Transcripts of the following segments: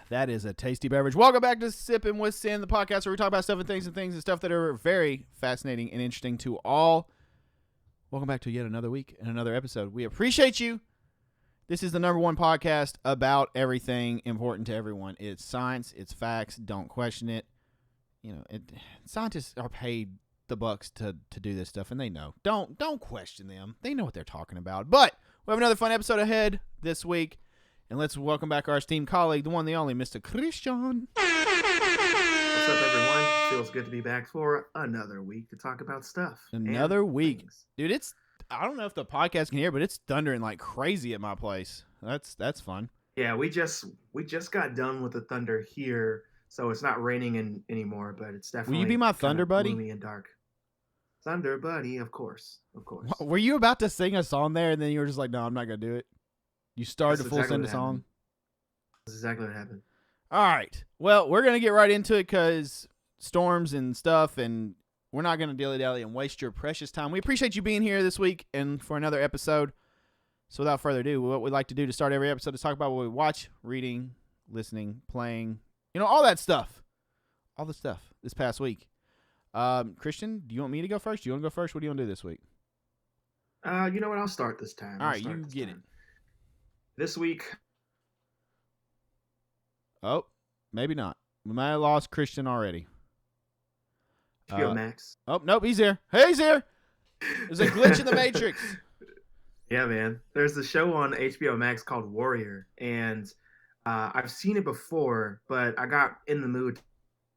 That is a tasty beverage. Welcome back to Sippin With Sin, the podcast where we talk about stuff and things and stuff that are very fascinating and interesting to all. Welcome back to yet another week and another episode. We appreciate you. This is the number one podcast about everything important to everyone. It's science. It's facts. Don't question it. You know, scientists are paid the bucks to do this stuff, and they know. Don't question them. They know what they're talking about. But we have another fun episode ahead this week. And let's welcome back our esteemed colleague, the one, the only, Mr. Christian. What's up, everyone? Feels good to be back for another week to talk about stuff. Another week. Things. Dude, I don't know if the podcast can hear, but it's thundering like crazy at my place. That's fun. Yeah, we just got done with the thunder here, so it's not raining anymore, but it's definitely. Will you be my thunder buddy? Gloomy and dark. Thunder buddy, of course. Were you about to sing a song there, and then you were just like, no, I'm not going to do it? You started to full send a song? That's exactly what happened. All right. Well, we're going to get right into it because storms and stuff, and we're not going to dilly-dally and waste your precious time. We appreciate you being here this week and for another episode. So without further ado, what we like to do to start every episode is talk about what we watch, reading, listening, playing, all that stuff. All the stuff this past week. Christian, do you want me to go first? Do you want to go first? What do you want to do this week? You know what? I'll start this time. All right, you get it. This week. Oh, maybe not. We might have lost Christian already. HBO Max. Oh, nope, he's here. Hey, he's here. There's a glitch in the Matrix. Yeah, man. There's a show on HBO Max called Warrior, and I've seen it before, but I got in the mood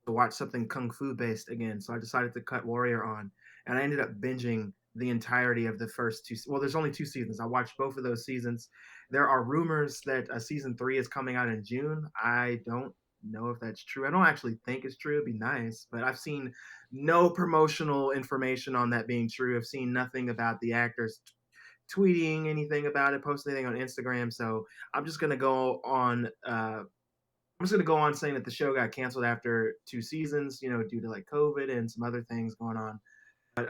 to watch something kung fu based again, so I decided to cut Warrior on, and I ended up binging the entirety of the first two. Well, there's only 2 seasons. I watched both of those seasons. There are rumors that season 3 is coming out in June. I don't know if that's true. I don't actually think it's true. It'd be nice, but I've seen no promotional information on that being true. I've seen nothing about the actors tweeting anything about it, posting anything on Instagram. So I'm just gonna go on. Saying that the show got canceled after 2 seasons, due to like COVID and some other things going on. But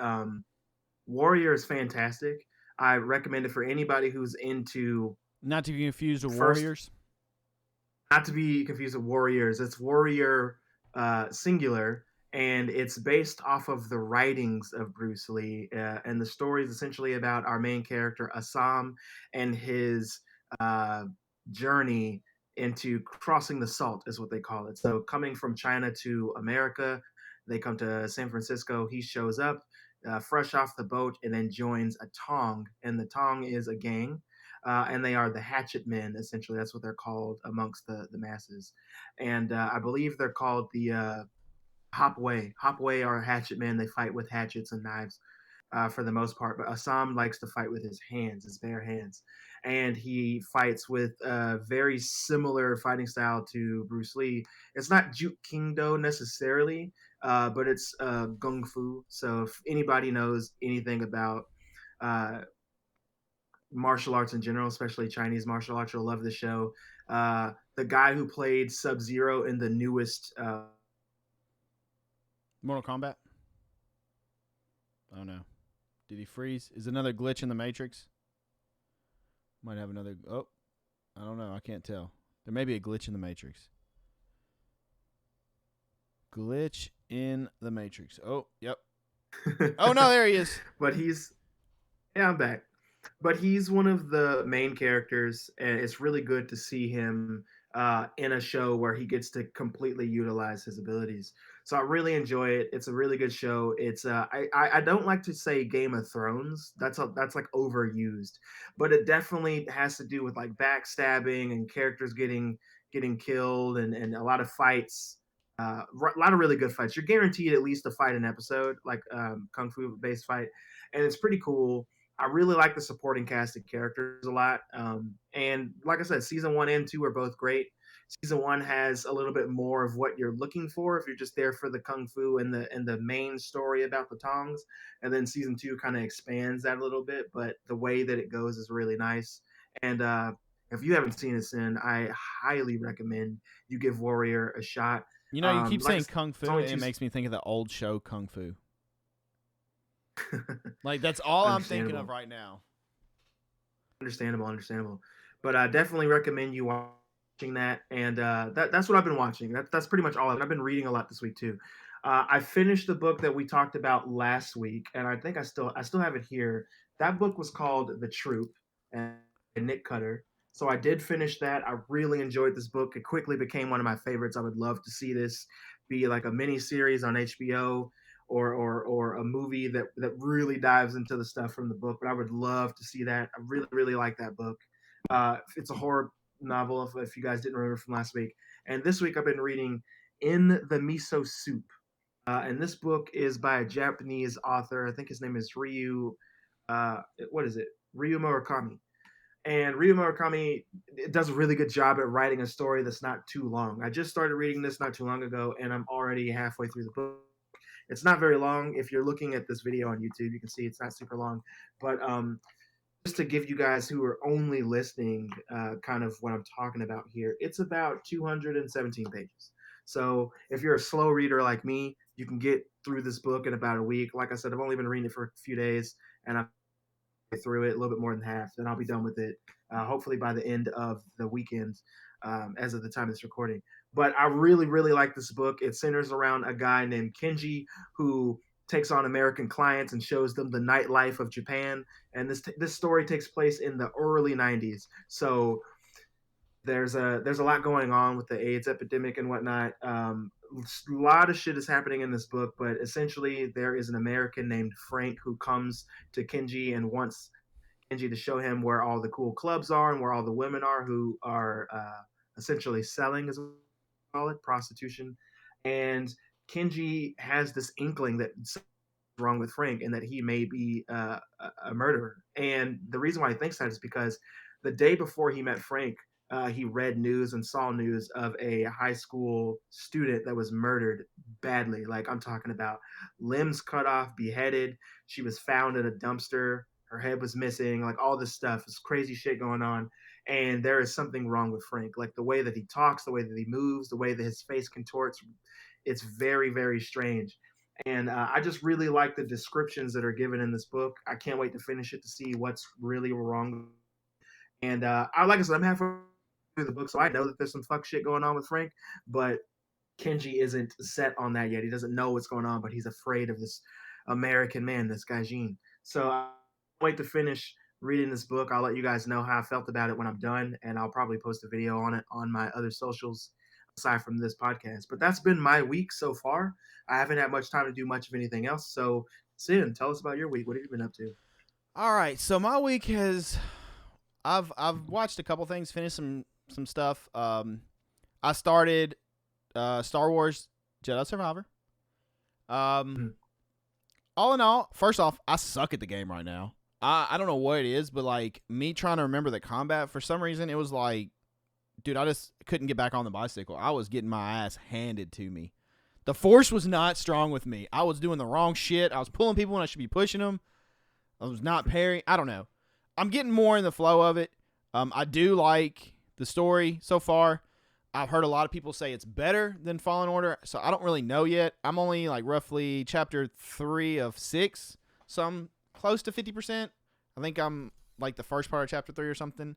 Warrior is fantastic. I recommend it for anybody who's into. Not to be confused with Warriors. Not to be confused with Warriors. It's Warrior singular, and it's based off of the writings of Bruce Lee. And the story is essentially about our main character, Assam, and his journey into crossing the salt, is what they call it. So coming from China to America, they come to San Francisco. He shows up fresh off the boat and then joins a Tong. And the Tong is a gang. And they are the hatchet men, essentially. That's what they're called amongst the masses. And I believe they're called the Hopway. Hopway are hatchet men. They fight with hatchets and knives for the most part. But Assam likes to fight with his hands, his bare hands. And he fights with a very similar fighting style to Bruce Lee. It's not Jeet Kune Do necessarily, but it's Kung Fu. So if anybody knows anything about martial arts in general, especially Chinese martial arts, you'll love the show. The guy who played Sub-Zero in the newest Mortal Kombat? Oh no. Did he freeze? Is another glitch in the Matrix? Might have another. Oh, I don't know. I can't tell. There may be a glitch in the Matrix. Glitch in the Matrix. Oh, yep. Oh no, there he is. I'm back. But he's one of the main characters, and it's really good to see him in a show where he gets to completely utilize his abilities. So I really enjoy it. It's a really good show. It's I don't like to say Game of Thrones. That's like overused, but it definitely has to do with like backstabbing and characters getting killed and a lot of fights. A lot of really good fights. You're guaranteed at least a fight an episode, like kung fu based fight, and it's pretty cool. I really like the supporting cast of characters a lot. And like I said, season 1 and 2 are both great. Season 1 has a little bit more of what you're looking for if you're just there for the kung fu and the main story about the Tongs. And then season 2 kind of expands that a little bit, but the way that it goes is really nice. And if you haven't seen it, Sin, I highly recommend you give Warrior a shot. You keep saying kung fu, and it makes me think of the old show Kung Fu. Like, that's all I'm thinking of right now. Understandable. But I definitely recommend you watch watching that, and that's what I've been watching. That's pretty much all. And I've been reading a lot this week too. I finished the book that we talked about last week, and I think I still have it here. That book was called The Troop, and Nick Cutter. So I did finish that. I really enjoyed this book. It quickly became one of my favorites. I would love to see this be like a mini series on HBO or a movie that really dives into the stuff from the book. But I would love to see that. I really like that book. It's a horror novel, if you guys didn't remember from last week. And this week I've been reading In the Miso Soup. And this book is by a Japanese author. I think his name is Ryu. What is it? Ryu Murakami. And Ryu Murakami does a really good job at writing a story that's not too long. I just started reading this not too long ago, and I'm already halfway through the book. It's not very long. If you're looking at this video on YouTube, you can see it's not super long. But just to give you guys who are only listening kind of what I'm talking about here, it's about 217 pages. So if you're a slow reader like me, you can get through this book in about a week. Like I said, I've only been reading it for a few days, and I'm through it a little bit more than half. Then I'll be done with it, hopefully by the end of the weekend, as of the time of this recording. But I really like this book. It centers around a guy named Kenji who takes on American clients and shows them the nightlife of Japan. And this story takes place in the early '90s. So there's a lot going on with the AIDS epidemic and whatnot. A lot of shit is happening in this book, but essentially there is an American named Frank who comes to Kenji and wants Kenji to show him where all the cool clubs are and where all the women are who are essentially selling, as we call it, prostitution. And Kenji has this inkling that wrong with Frank and that he may be a murderer. And the reason why he thinks that is because the day before he met Frank, he read news and saw news of a high school student that was murdered badly. Like, I'm talking about limbs cut off, beheaded. She was found in a dumpster. Her head was missing. Like, all this stuff. This crazy shit going on. And there is something wrong with Frank. Like, the way that he talks, the way that he moves, the way that his face contorts. It's very strange. And I just really like the descriptions that are given in this book. I can't wait to finish it to see what's really wrong. And like I said, I'm halfway through the book, so I know that there's some fuck shit going on with Frank, but Kenji isn't set on that yet. He doesn't know what's going on, but he's afraid of this American man, this Gaijin. So I wait to finish reading this book. I'll let you guys know how I felt about it when I'm done, and I'll probably post a video on it on my other socials aside from this podcast. But that's been my week so far. I haven't had much time to do much of anything else. So, Sin, tell us about your week. What have you been up to? All right, so my week has, I've watched a couple things, finished some stuff. I started Star Wars Jedi Survivor. All in all, first off, I suck at the game right now. I don't know what it is, but like me trying to remember the combat, for some reason it was like, dude, I just couldn't get back on the bicycle. I was getting my ass handed to me. The force was not strong with me. I was doing the wrong shit. I was pulling people when I should be pushing them. I was not parrying. I don't know. I'm getting more in the flow of it. I do like the story so far. I've heard a lot of people say it's better than Fallen Order, so I don't really know yet. I'm only like roughly chapter 3 of 6, so I'm close to 50%. I think I'm like the first part of chapter 3 or something.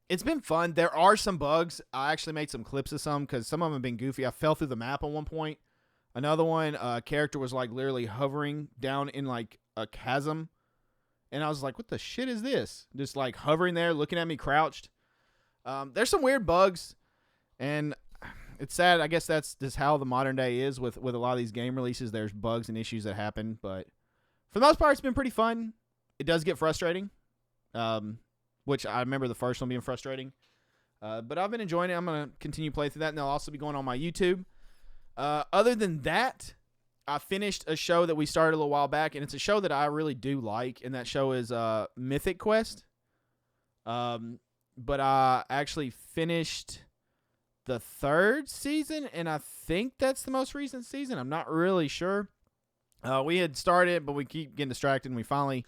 It's been fun. There are some bugs. I actually made some clips of some because some of them have been goofy. I fell through the map at one point. Another one, character was like literally hovering down in like a chasm. And I was like, what the shit is this? Just like hovering there, looking at me crouched. There's some weird bugs. And it's sad. I guess that's just how the modern day is with a lot of these game releases. There's bugs and issues that happen. But for the most part, it's been pretty fun. It does get frustrating. Which I remember the first one being frustrating. But I've been enjoying it. I'm going to continue playing through that, and they'll also be going on my YouTube. Other than that, I finished a show that we started a little while back, and it's a show that I really do like, and that show is Mythic Quest. But I actually finished the 3rd season, and I think that's the most recent season. I'm not really sure. We had started, but we keep getting distracted, and we finally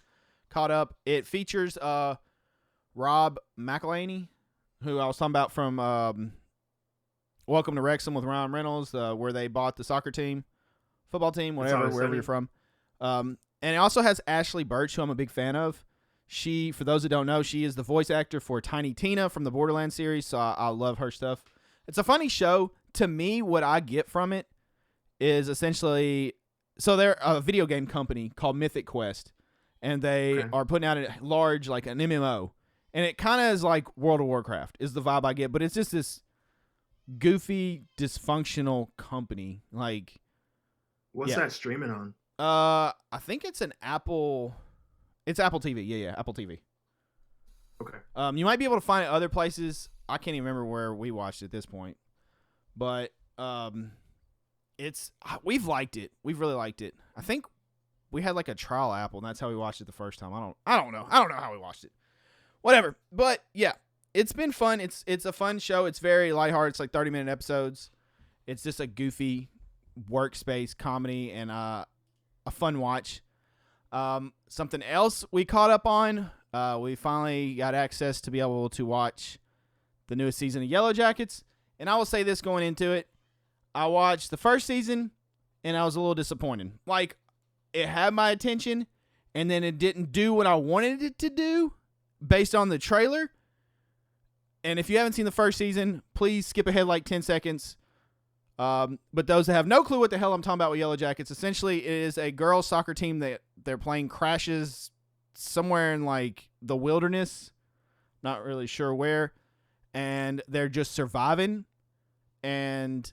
caught up. It features Rob McElhenney, who I was talking about from Welcome to Wrexham with Ryan Reynolds, where they bought the soccer team, football team, whatever, wherever you're from. And it also has Ashley Birch, who I'm a big fan of. She, for those that don't know, she is the voice actor for Tiny Tina from the Borderlands series, so I love her stuff. It's a funny show. To me, what I get from it is essentially, so they're a video game company called Mythic Quest, and they are putting out a large, like an MMO, and it kind of is like World of Warcraft is the vibe I get, but it's just this goofy, dysfunctional company. Like, what's that streaming on? I think it's an Apple. It's Apple TV. Yeah, Apple TV. Okay. You might be able to find it other places. I can't even remember where we watched it at this point, but we've liked it. We've really liked it. I think we had like a trial Apple, and that's how we watched it the first time. I don't know how we watched it. Whatever. But yeah, it's been fun. It's a fun show. It's very lighthearted. It's like 30-minute episodes. It's just a goofy workspace comedy and a fun watch. Something else we caught up on. We finally got access to be able to watch the newest season of Yellow Jackets. And I will say this going into it. I watched the first season, and I was a little disappointed. Like, it had my attention, and then it didn't do what I wanted it to do based on the trailer. And if you haven't seen the first season, please skip ahead like 10 seconds. But those that have no clue what the hell I'm talking about with Yellow Jackets, essentially it is a girls' soccer team that their plane crashes somewhere in like the wilderness. Not really sure where. And they're just surviving. And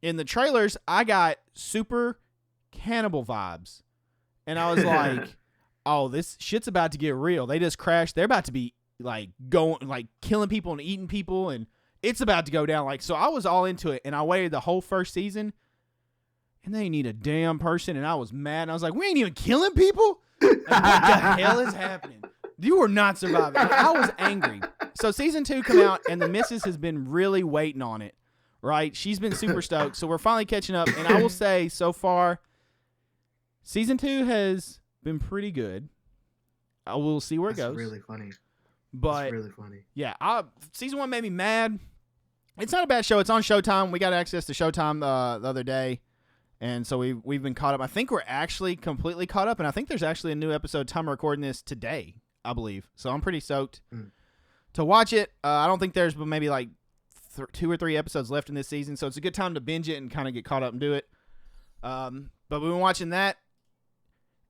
in the trailers, I got super cannibal vibes. And I was like, oh, this shit's about to get real. They just crashed. They're about to be like going, like killing people and eating people. And it's about to go down. Like, so I was all into it. And I waited the whole first season. And they need a damn person. And I was mad. And I was like, we ain't even killing people? Like, what the hell is happening? You are not surviving. Like, I was angry. So season 2 come out, and the missus has been really waiting on it, right? She's been super stoked. So we're finally catching up. And I will say, so far, season 2 has been pretty good. I will see where it goes. Really funny. But that's really funny. Yeah, season 1 made me mad. It's not a bad show. It's on Showtime. We got access to Showtime the other day. And so we've been caught up. I think we're actually completely caught up, and I think there's actually a new episode. Time recording this today, I believe. So I'm pretty stoked to watch it. I don't think there's but maybe like 2 or 3 episodes left in this season, so it's a good time to binge it and kind of get caught up and do it. But we've been watching that,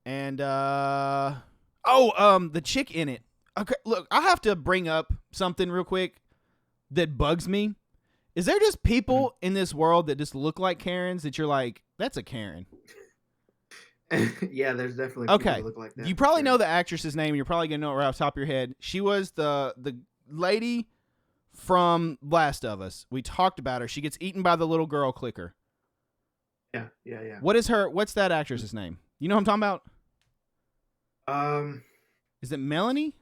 and the chick in it. Okay, look, I have to bring up something real quick that bugs me. Is there just people in this world that just look like Karens that you're like, that's a Karen? Yeah, there's definitely people that look like that. You probably know the actress's name. You're probably going to know it right off the top of your head. She was the lady from Last of Us. We talked about her. She gets eaten by the little girl clicker. Yeah. What's that actress's name? You know what I'm talking about? Is it Melanie?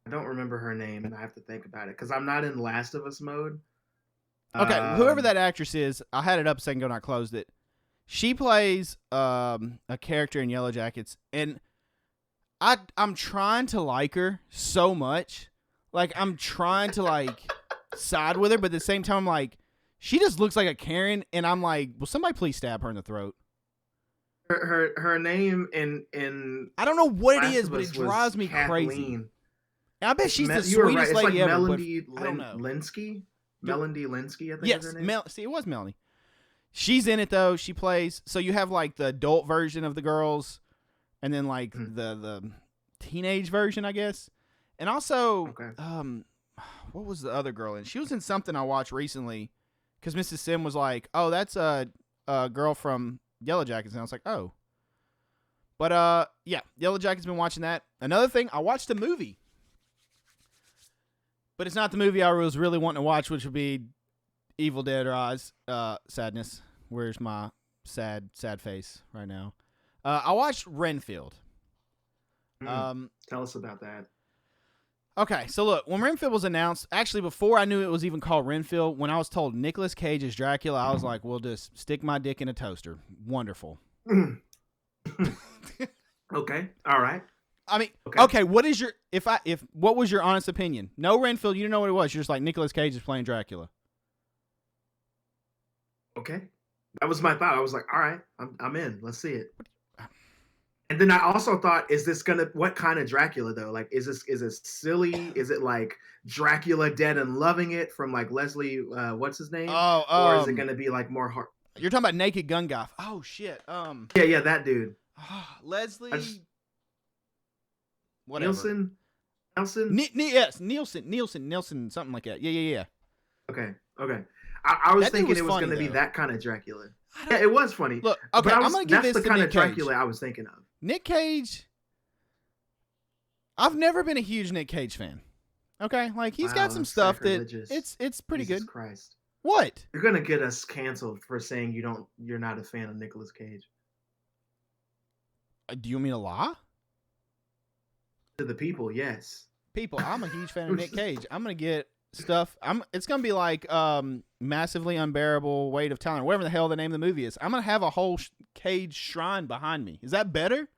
I don't remember her name, and I have to think about it because I'm not in Last of Us mode. Okay, whoever that actress is, I had it up a second ago and I closed it. She plays a character in Yellow Jackets, and I'm trying to like her so much. Like, I'm trying to, like, side with her, but at the same time, I'm like, she just looks like a Karen, and I'm like, will somebody please stab her in the throat? Her name in I don't know what Last it is, of but Us it drives me Kathleen. crazy. I bet she's the you were sweetest right. It's lady like ever. Melanie I don't know. Linsky? Melanie Linsky, I think yes, is her name. See, it was Melanie. She's in it, though. She plays... So you have, like, the adult version of the girls, and then, like, the teenage version, I guess. And also, what was the other girl in? She was in something I watched recently, because Mrs. Sim was like, oh, that's a girl from Yellow Jackets. And I was like, oh. But, yeah, Yellow Jackets, been watching that. Another thing, I watched a movie. But it's not the movie I was really wanting to watch, which would be Evil Dead Rise. Sadness. Where's my sad face right now? I watched Renfield. Tell us about that. Okay, so look, when Renfield was announced, actually before I knew it was even called Renfield, when I was told Nicolas Cage is Dracula, I was like, well, just stick my dick in a toaster. Wonderful. Okay, all right. I mean, okay, what is your what was your honest opinion? No Renfield, you didn't know what it was. You're just like Nicolas Cage is playing Dracula. Okay. That was my thought. I was like, all right, I'm in. Let's see it. And then I also thought, is this gonna what kind of Dracula though? Like, is it silly? Is it like Dracula Dead and Loving It from like Leslie, what's his name? Oh, Or is it gonna be like more hard? you're talking about Naked Gun Guy. Oh shit. Yeah, that dude. Leslie. Whatever. Nielsen, Nelson. Yes, Nielsen, something like that. Yeah. Okay. I was That dude thinking was it was funny, going to be though. that kind of Dracula. Yeah, it was funny. Look, okay, I'm gonna give that's this the to kind Nick of Cage. Dracula I was thinking of. Nick Cage. I've never been a huge Nick Cage fan. Okay, like he's got some stuff that it's pretty Jesus good. Christ, What? you're gonna get us canceled for saying you're not a fan of Nicolas Cage. Do you want me to lie? To the people, yes. People, I'm a huge fan of Nick Cage. I'm gonna get stuff. It's gonna be like Massively Unbearable Weight of Talent, whatever the hell the name of the movie is. I'm gonna have a whole Cage shrine behind me. Is that better?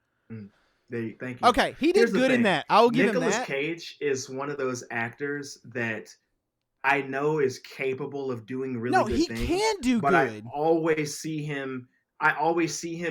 Thank you. Okay, he did good in that. I will give him that. Nicolas Cage is one of those actors that I know is capable of doing really good things. No, he can do but good. I always see him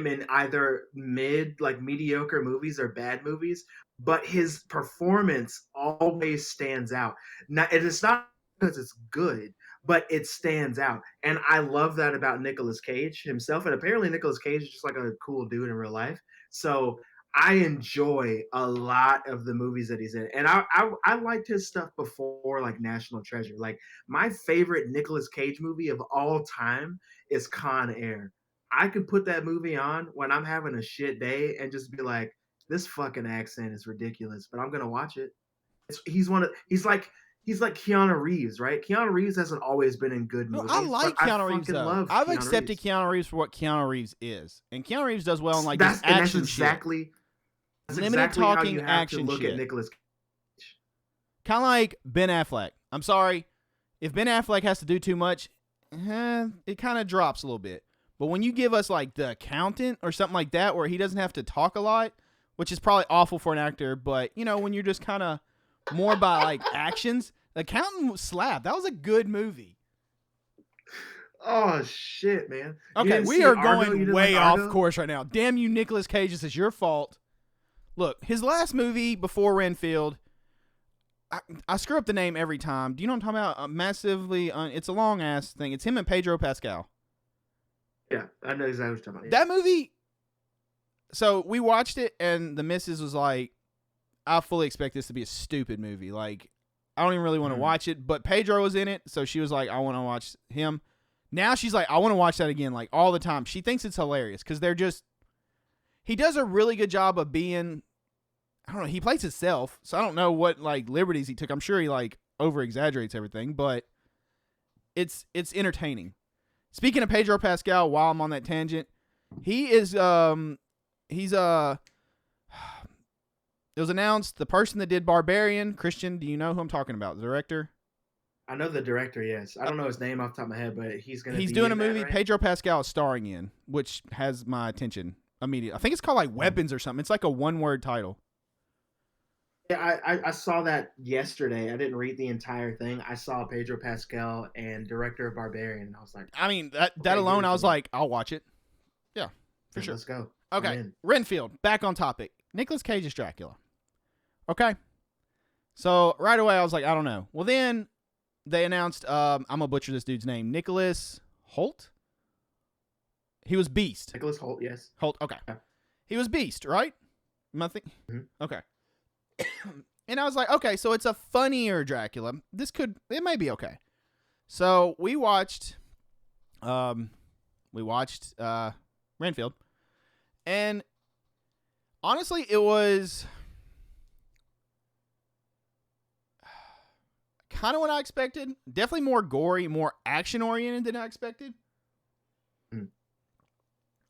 in either mediocre movies or bad movies, but his performance always stands out. Now, it's not because it's good, but it stands out. And I love that about Nicolas Cage himself. And apparently Nicolas Cage is just like a cool dude in real life. So I enjoy a lot of the movies that he's in. And I liked his stuff before, like National Treasure. Like, my favorite Nicolas Cage movie of all time is Con Air. I could put that movie on when I'm having a shit day and just be like, this fucking accent is ridiculous, but I'm gonna watch it. He's like Keanu Reeves, right? Keanu Reeves hasn't always been in good movies. I like Keanu Reeves though. I've accepted Keanu Reeves for what Keanu Reeves is, and Keanu Reeves does well in like this action shit. That's limited exactly talking how you have action to look shit. at Nicolas Cage. Kind of like Ben Affleck. I'm sorry, if Ben Affleck has to do too much, it kind of drops a little bit. But when you give us like The Accountant or something like that, where he doesn't have to talk a lot, which is probably awful for an actor, but you know, when you're just kind of more by like actions, The Accountant slapped. That was a good movie. Oh shit, man! Okay, we are going way off course right now. Damn you, Nicolas Cage! This is your fault. Look, his last movie before Renfield, I screw up the name every time. Do you know what I'm talking about? It's a long ass thing. It's him and Pedro Pascal. Yeah, I know exactly what you're talking about. Yeah. That movie. So we watched it, and the missus was like, "I fully expect this to be a stupid movie. Like, I don't even really want to watch it." But Pedro was in it, so she was like, "I want to watch him." Now she's like, "I want to watch that again, like all the time." She thinks it's hilarious because he does a really good job of being. I don't know. He plays himself, so I don't know what like liberties he took. I'm sure he like over exaggerates everything, but it's entertaining. Speaking of Pedro Pascal, while I'm on that tangent, he is it was announced the person that did Barbarian. Christian, do you know who I'm talking about? The director? I know the director, yes. I don't know his name off the top of my head, but he's doing a movie Pedro Pascal is starring in, which has my attention immediately. I think it's called like Weapons or something. It's like a one-word title. Yeah, I saw that yesterday. I didn't read the entire thing. I saw Pedro Pascal and director of Barbarian, and I was like, I mean, that alone, I was like, I'll watch it. Yeah, for sure. Let's go. Okay, Renfield, back on topic. Nicolas Cage is Dracula. Okay. So right away, I was like, I don't know. Well, then they announced, I'm going to butcher this dude's name, Nicholas Hoult? He was Beast. Nicholas Hoult, yes. Hoult, okay. Yeah. He was Beast, right? Nothing? Mm-hmm. Okay. And I was like, okay, so it's a funnier Dracula. It may be okay. So we watched Renfield. And honestly, it was kind of what I expected. Definitely more gory, more action-oriented than I expected.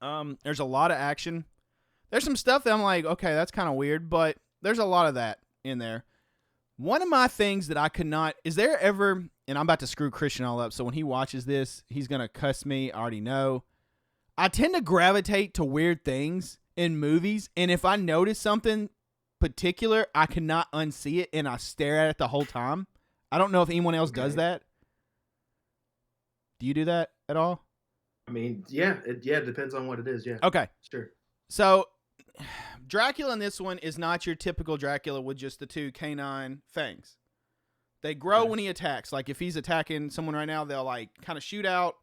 There's a lot of action. There's some stuff that I'm like, okay, that's kind of weird, but there's a lot of that in there. One of my things that I could not, is there ever, and I'm about to screw Christian all up, so when he watches this, he's going to cuss me, I already know. I tend to gravitate to weird things in movies, and if I notice something particular, I cannot unsee it, and I stare at it the whole time. I don't know if anyone else does that. Do you do that at all? I mean, yeah, it depends on what it is, yeah. Okay. Sure. So Dracula in this one is not your typical Dracula with just the two canine fangs. They grow when he attacks. Like if he's attacking someone right now, they'll like kind of shoot out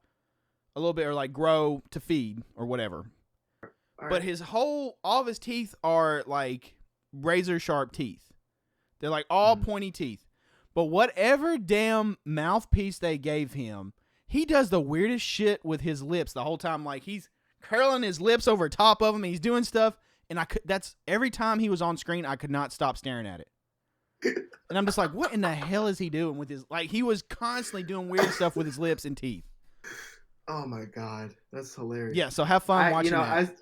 a little bit or like grow to feed or whatever. But all of his teeth are like razor sharp teeth. They're like all pointy teeth. But whatever damn mouthpiece they gave him, he does the weirdest shit with his lips the whole time. Like he's curling his lips over top of him. And he's doing stuff. And that's every time he was on screen, I could not stop staring at it. And I'm just like, what in the hell is he doing with his, like he was constantly doing weird stuff with his lips and teeth. Oh my God. That's hilarious. Yeah. So have fun watching that.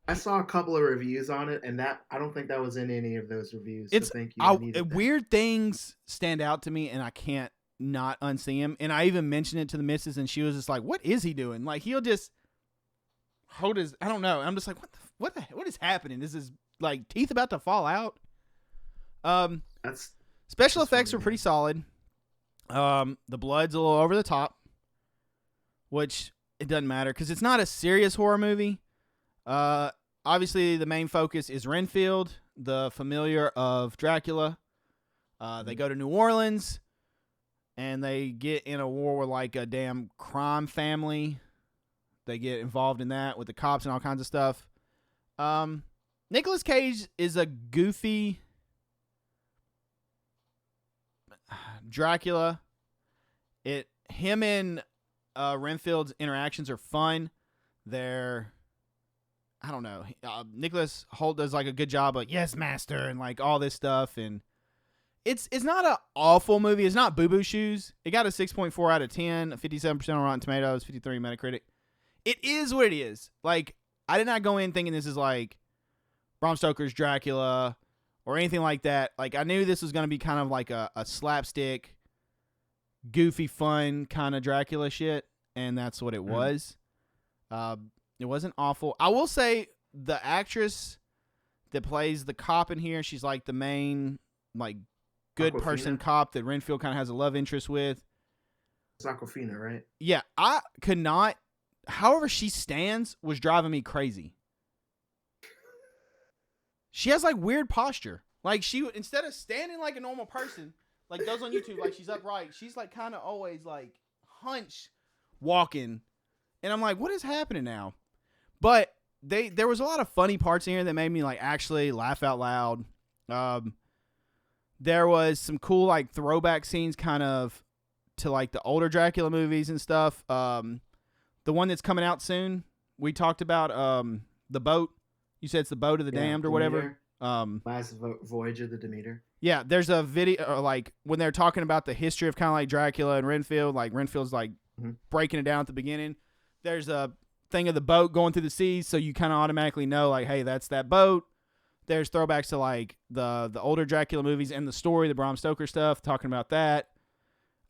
I saw a couple of reviews on it, and I don't think that was in any of those reviews. So thank you. Weird things stand out to me, and I can't not unsee him. And I even mentioned it to the missus, and she was just like, "What is he doing?" Like he'll just hold his. I don't know. I'm just like, what is happening? Is his like teeth about to fall out? Special effects were pretty solid. The blood's a little over the top, which it doesn't matter because it's not a serious horror movie. Obviously the main focus is Renfield, the familiar of Dracula. They go to New Orleans and they get in a war with like a damn crime family. They get involved in that with the cops and all kinds of stuff. Nicolas Cage is a goofy Dracula. Him and Renfield's interactions are fun. I don't know. Nicholas Hoult does like a good job of yes, master, and like all this stuff. And it's not an awful movie. It's not Boo Boo Shoes. It got a 6.4 out of 10, 57% on Rotten Tomatoes, 53 Metacritic. It is what it is. Like I did not go in thinking this is like Bram Stoker's Dracula or anything like that. Like I knew this was going to be kind of like a slapstick, goofy, fun kind of Dracula shit, and that's what it was. It wasn't awful. I will say the actress that plays the cop in here, she's like the main like good person cop that Renfield kind of has a love interest with. It's Awkwafina, right? Yeah, I could not. However she stands was driving me crazy. She has like weird posture. Like she, instead of standing like a normal person, like those on YouTube, like she's upright, she's like kind of always like hunched walking. And I'm like, what is happening now? But there was a lot of funny parts in here that made me like actually laugh out loud. There was some cool like throwback scenes kind of to like the older Dracula movies and stuff. The one that's coming out soon, we talked about the boat. You said it's the boat of the damned or whatever. Last Voyage of the Demeter. Yeah, there's a video like when they're talking about the history of kind of like Dracula and Renfield. Like Renfield's like breaking it down at the beginning. There's a thing of the boat going through the seas, so you kind of automatically know like, hey, that's that boat. There's throwbacks to like the older Dracula movies and the story, the Bram Stoker stuff, talking about that.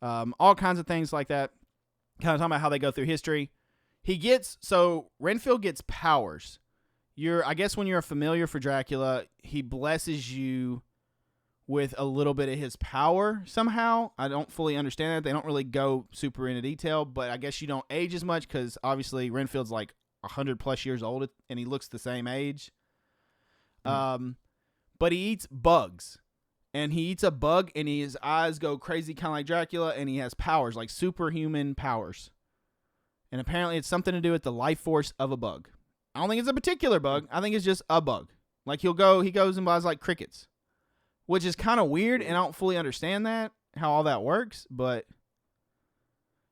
All kinds of things like that. Kind of talking about how they go through history. Renfield gets powers. I guess when you're a familiar for Dracula, he blesses you with a little bit of his power somehow. I don't fully understand that. They don't really go super into detail, but I guess you don't age as much because obviously Renfield's like 100 plus years old and he looks the same age. But he eats bugs, and he eats a bug and his eyes go crazy, kind of like Dracula, and he has powers, like superhuman powers. And apparently it's something to do with the life force of a bug. I don't think it's a particular bug. I think it's just a bug. Like he goes and buys like crickets, which is kind of weird, and I don't fully understand how all that works, but...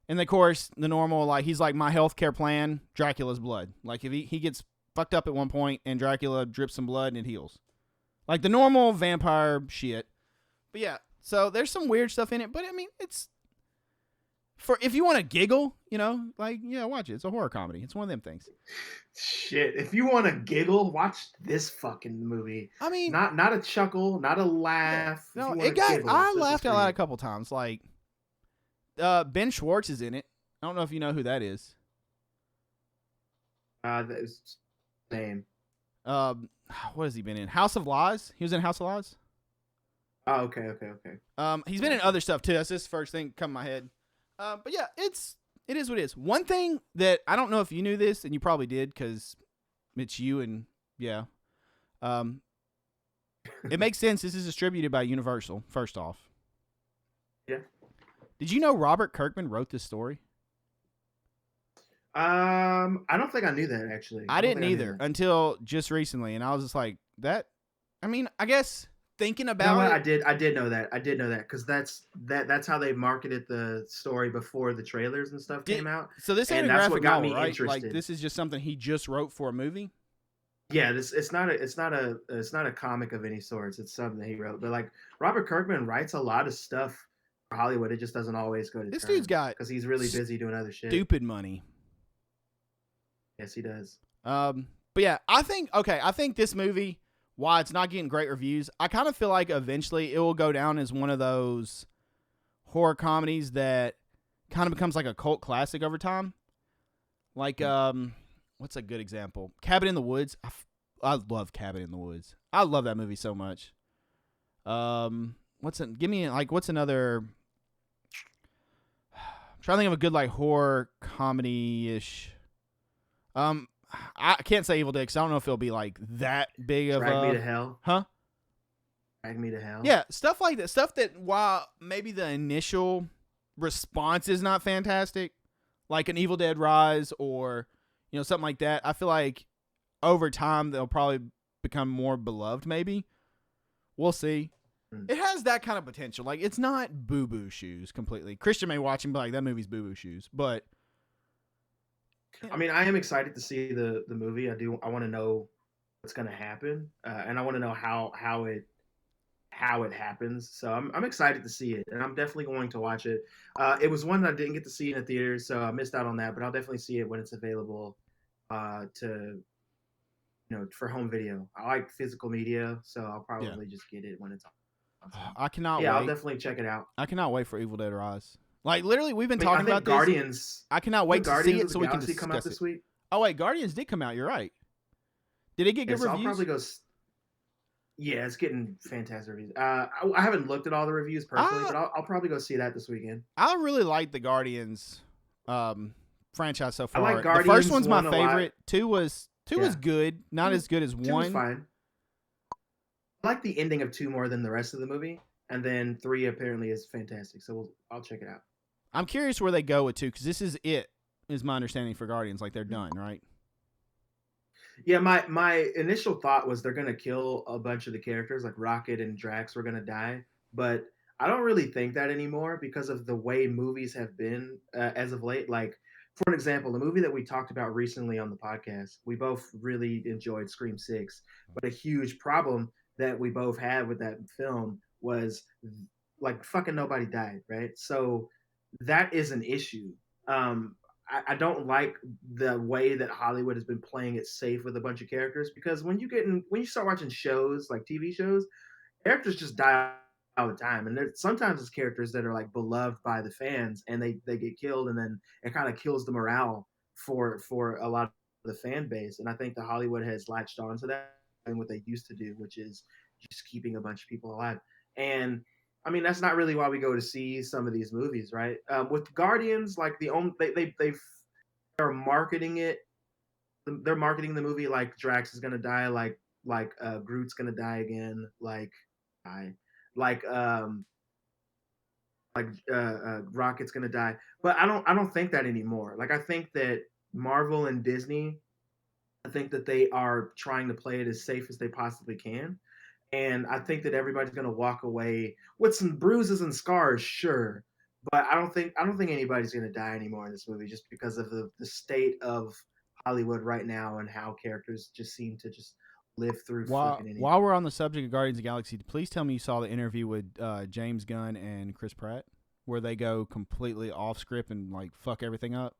And of course, the normal, like, he's like, my healthcare plan, Dracula's blood. Like, if he gets fucked up at one point, and Dracula drips some blood, and it heals. Like, the normal vampire shit. But yeah, so there's some weird stuff in it, but I mean, it's... if you want to giggle, like, yeah, watch it. It's a horror comedy. It's one of them things. Shit, if you want to giggle, watch this fucking movie. I mean... Not a chuckle, not a laugh. No, I laughed out loud a couple times, like... Ben Schwartz is in it. I don't know if you know who that is. That's name. What has he been in? House of Lies. He was in House of Lies. Oh, okay. He's been in other stuff too. That's just the first thing come to my head. But yeah, it is what it is. One thing that I don't know if you knew this, and you probably did because it's you and yeah. Um, it makes sense. This is distributed by Universal. First off, Yeah. did you know Robert Kirkman wrote this story? I don't think I knew that actually. I don't didn't think I knew either that. until just recently, and I was just like, that. I mean, I guess thinking You know about what? it, I did know that. I did know that because that's how they marketed the story before the trailers and stuff came out, so this ain't and a that's graphic what got novel, me right? Like interested. this is just something he just wrote for a movie. Yeah, this it's not a comic of any sorts. It's something that he wrote. But like Robert Kirkman writes a lot of stuff for Hollywood. It just doesn't always go to This dude's terms got because he's really busy doing other shit. stupid money. Yes, he does. But yeah, I think this movie, while it's not getting great reviews, I kind of feel like eventually it will go down as one of those horror comedies that kind of becomes like a cult classic over time. Like, what's a good example? Cabin in the Woods. I love Cabin in the Woods. I love that movie so much. What's another? I'm trying to think of a good like horror comedy ish. I can't say Evil Dead because I don't know if it'll be like that big of Drag a. Me to Hell. Huh? Drag Me to Hell. Yeah, stuff like that. Stuff that while maybe the initial response is not fantastic, like an Evil Dead Rise or something like that. I feel like over time they'll probably become more beloved. Maybe we'll see. It has that kind of potential. Like it's not Boo Boo Shoes completely. Christian may watch and be like, "That movie's Boo Boo Shoes," but I mean, I am excited to see the movie. I want to know what's going to happen, and I want to know how it happens. So I'm excited to see it, and I'm definitely going to watch it. It was one that I didn't get to see in the theater, so I missed out on that. But I'll definitely see it when it's available to for home video. I like physical media, so I'll probably just get it when it's on. I cannot. Yeah, wait. I'll definitely check it out. I cannot wait for Evil Dead Rise. Like literally, we've been I talking think about Guardians. this. I cannot wait to see it so we can discuss come out this week. Oh wait, Guardians did come out. You're right. Did it get good reviews? I'll probably go. Yeah, it's getting fantastic reviews. I haven't looked at all the reviews personally, but I'll probably go see that this weekend. I really like the Guardians franchise so far. I like the first one's my 1 favorite. Two was good, not as good as 1. 2 was fine. I like the ending of 2 more than the rest of the movie, and then 3 apparently is fantastic. So I'll check it out. I'm curious where they go with 2 because this is my understanding for Guardians. Like they're done, right? Yeah, my initial thought was they're gonna kill a bunch of the characters, like Rocket and Drax were gonna die, but I don't really think that anymore because of the way movies have been as of late. Like, for an example, the movie that we talked about recently on the podcast, we both really enjoyed Scream 6, but a huge problem that we both had with that film was like fucking nobody died, right? So that is an issue. I don't like the way that Hollywood has been playing it safe with a bunch of characters because when you start watching shows like TV shows, characters just die all the time, and sometimes it's characters that are like beloved by the fans, and they get killed, and then it kind of kills the morale for a lot of the fan base. And I think the Hollywood has latched onto that and what they used to do, which is just keeping a bunch of people alive. And I mean, that's not really why we go to see some of these movies, right? With Guardians, like they're marketing it. They're marketing the movie like Drax is gonna die, like Groot's gonna die again, like Rocket's gonna die. But I don't think that anymore. Like I think that Marvel and Disney, I think that they are trying to play it as safe as they possibly can. And I think that everybody's gonna walk away with some bruises and scars, sure. But I don't think anybody's gonna die anymore in this movie just because of the state of Hollywood right now and how characters just seem to just live through fucking anything. While we're on the subject of Guardians of the Galaxy, please tell me you saw the interview with James Gunn and Chris Pratt where they go completely off script and like fuck everything up.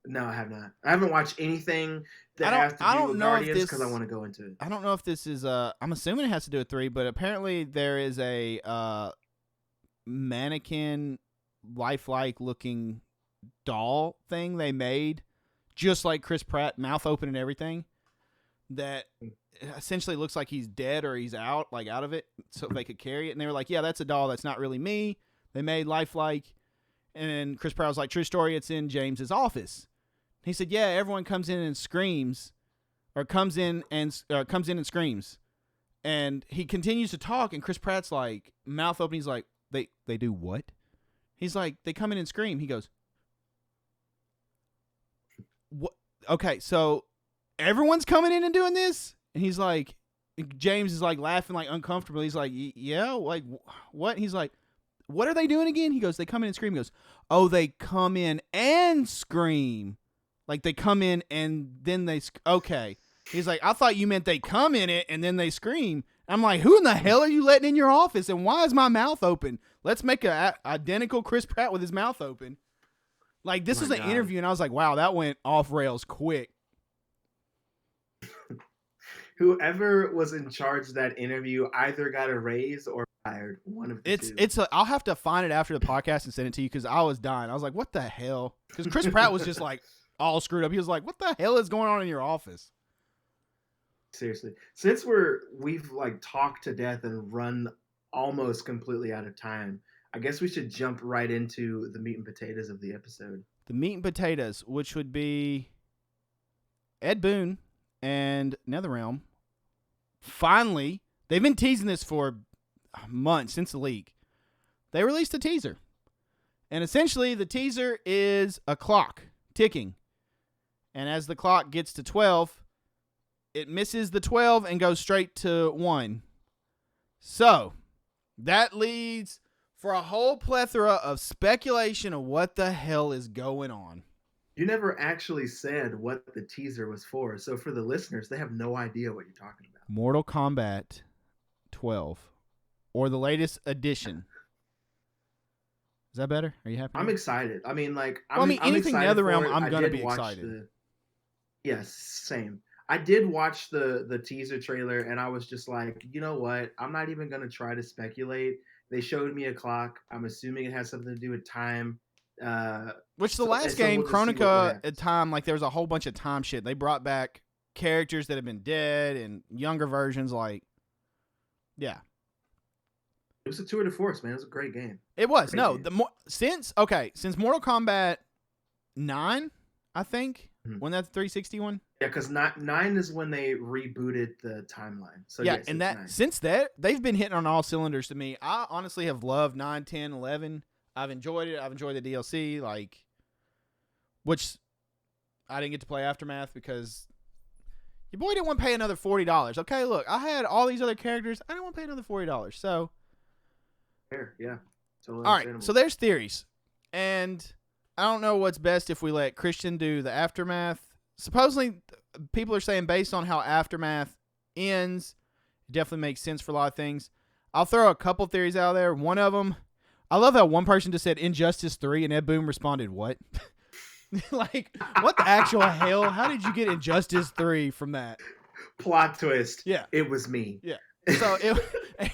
No, I have not. I haven't watched anything that has to do with Guardians because I want to go into it. I don't know if this is I'm assuming it has to do with 3, but apparently there is a mannequin lifelike looking doll thing they made just like Chris Pratt, mouth open and everything, that essentially looks like he's dead or he's out of it, so they could carry it. And they were like, yeah, that's a doll, that's not really me. They made lifelike. And then Chris Pratt was like, true story, it's in James's office. He said, yeah, everyone comes in and screams or comes in and screams, and he continues to talk, and Chris Pratt's like mouth open. He's like, they do what? He's like, they come in and scream. He goes, what? Okay, so everyone's coming in and doing this, and he's like, James is like laughing like uncomfortably. He's like, yeah, like what? He's like, what are they doing again? He goes, they come in and scream. He goes, oh, they come in and scream. Like they come in and then they, okay. He's like, I thought you meant they come in it and then they scream. I'm like, who in the hell are you letting in your office? And why is my mouth open? Let's make a identical Chris Pratt with his mouth open. Like this was an interview, and I was like, wow, that went off rails quick. Whoever was in charge of that interview either got a raise or fired. One of the two. I'll have to find it after the podcast and send it to you because I was dying. I was like, what the hell? Because Chris Pratt was just like all screwed up. He was like, what the hell is going on in your office? Seriously. Since we've like talked to death and run almost completely out of time, I guess we should jump right into the meat and potatoes of the episode. The meat and potatoes, which would be Ed Boon and NetherRealm. Finally, they've been teasing this for months since the leak. They released a teaser. And essentially, the teaser is a clock ticking. And as the clock gets to 12, it misses the 12 and goes straight to 1. So, that leads for a whole plethora of speculation of what the hell is going on. You never actually said what the teaser was for. So for the listeners, they have no idea what you're talking about. Mortal Kombat 12. Or the latest edition. Is that better? Are you happy? I'm excited. I mean, like, anything NetherRealm, I'm going to be excited. Yes, same. I did watch the teaser trailer, and I was just like, you know what? I'm not even going to try to speculate. They showed me a clock. I'm assuming it has something to do with time. Which the last game, Chronica, at time, like there was a whole bunch of time shit. They brought back characters that have been dead and younger versions. Like, yeah, it was a tour de force, man. It was a great game. It was. Great game. Since Mortal Kombat 9, I think, when that's the 360 one. Yeah, because 9 is when they rebooted the timeline. So yeah, yes, and that 9. Since that, they've been hitting on all cylinders to me. I honestly have loved 9, 10, 11. I've enjoyed it. I've enjoyed the DLC, which I didn't get to play Aftermath because your boy didn't want to pay another $40. Okay, look, I had all these other characters. I didn't want to pay another $40. So, fair, yeah. Totally all right, so there's theories. And I don't know what's best if we let Christian do the Aftermath. Supposedly, people are saying based on how Aftermath ends, it definitely makes sense for a lot of things. I'll throw a couple theories out there. One of them, I love how one person just said Injustice 3 and Ed Boon responded, what? Like, what the actual hell? How did you get Injustice 3 from that? Plot twist. Yeah. It was me. Yeah. So it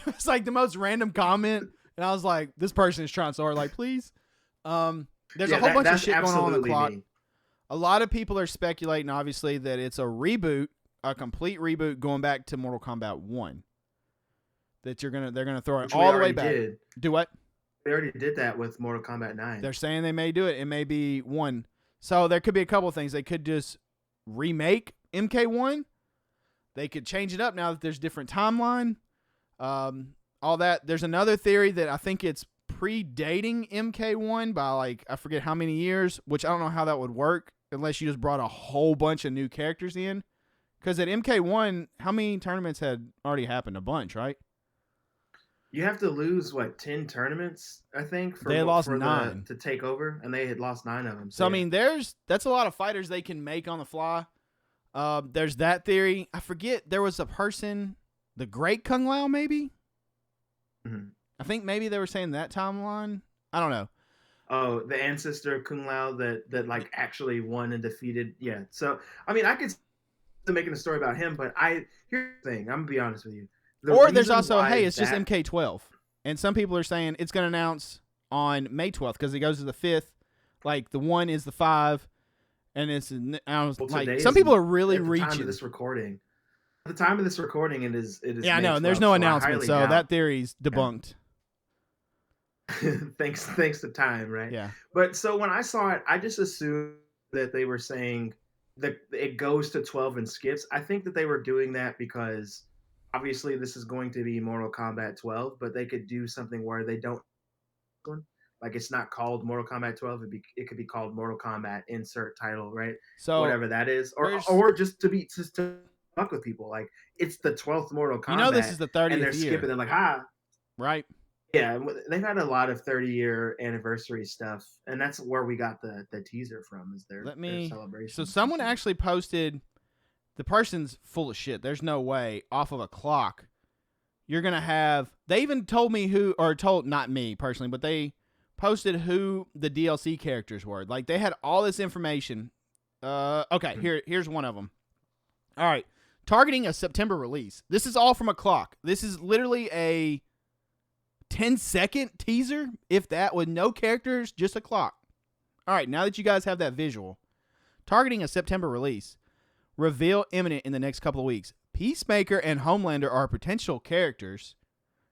was like the most random comment. And I was like, this person is trying so hard. Like, please. There's a whole bunch of shit going on the clock. Me. A lot of people are speculating, obviously, that it's a reboot, a complete reboot going back to Mortal Kombat 1. That they're gonna throw it all the way back. Do what? They already did that with Mortal Kombat 9. They're saying they may do it. It may be 1. So there could be a couple of things. They could just remake MK1. They could change it up now that there's different timeline. All that. There's another theory that I think it's predating MK1 by I forget how many years, which I don't know how that would work unless you just brought a whole bunch of new characters in. Because at MK1, how many tournaments had already happened? A bunch, right? You have to lose 10 tournaments, I think. They lost 9 to take over, and they had lost 9 of them. So yeah. I mean, that's a lot of fighters they can make on the fly. There's that theory. I forget there was a person, the Great Kung Lao, maybe. Mm-hmm. I think maybe they were saying that timeline. I don't know. Oh, the ancestor of Kung Lao that actually won and defeated. Yeah. So I mean, I could still making a story about him, but here's the thing. I'm gonna be honest with you. There's also, hey, it's just MK12. And some people are saying it's going to announce on May 12th because it goes to the 5th. Like, the 1 is the 5. And it's, some people are really reaching. At the time of this recording. At the time of this recording, it is yeah, I know, and May 12th, there's no announcement, so that theory's debunked. Yeah. Thanks to time, right? Yeah. But so when I saw it, I just assumed that they were saying it goes to 12 and skips. I think that they were doing that because obviously this is going to be Mortal Kombat 12, but they could do something where they don't like it's not called Mortal Kombat 12. It could be called Mortal Kombat insert title, right? So Whatever that is, here's, or just to fuck with people. Like it's the 12th Mortal this Kombat, is the and 30th they're year, skipping. They're like, ah, right? yeah. They've had a lot of 30-year anniversary stuff, and that's where we got the teaser from. Is their So celebrations and someone shit. actually posted, the person's full of shit. There's no way off of a clock you're going to have, they even told me who, or told, not me personally, but they posted who the DLC characters were. Like they had all this information. Okay, here's one of them. All right, targeting a September release. This is all from a clock. This is literally a 10-second teaser, if that, with no characters, just a clock. All right, now that you guys have that visual, targeting a September release. Reveal imminent in the next couple of weeks. Peacemaker and Homelander are potential characters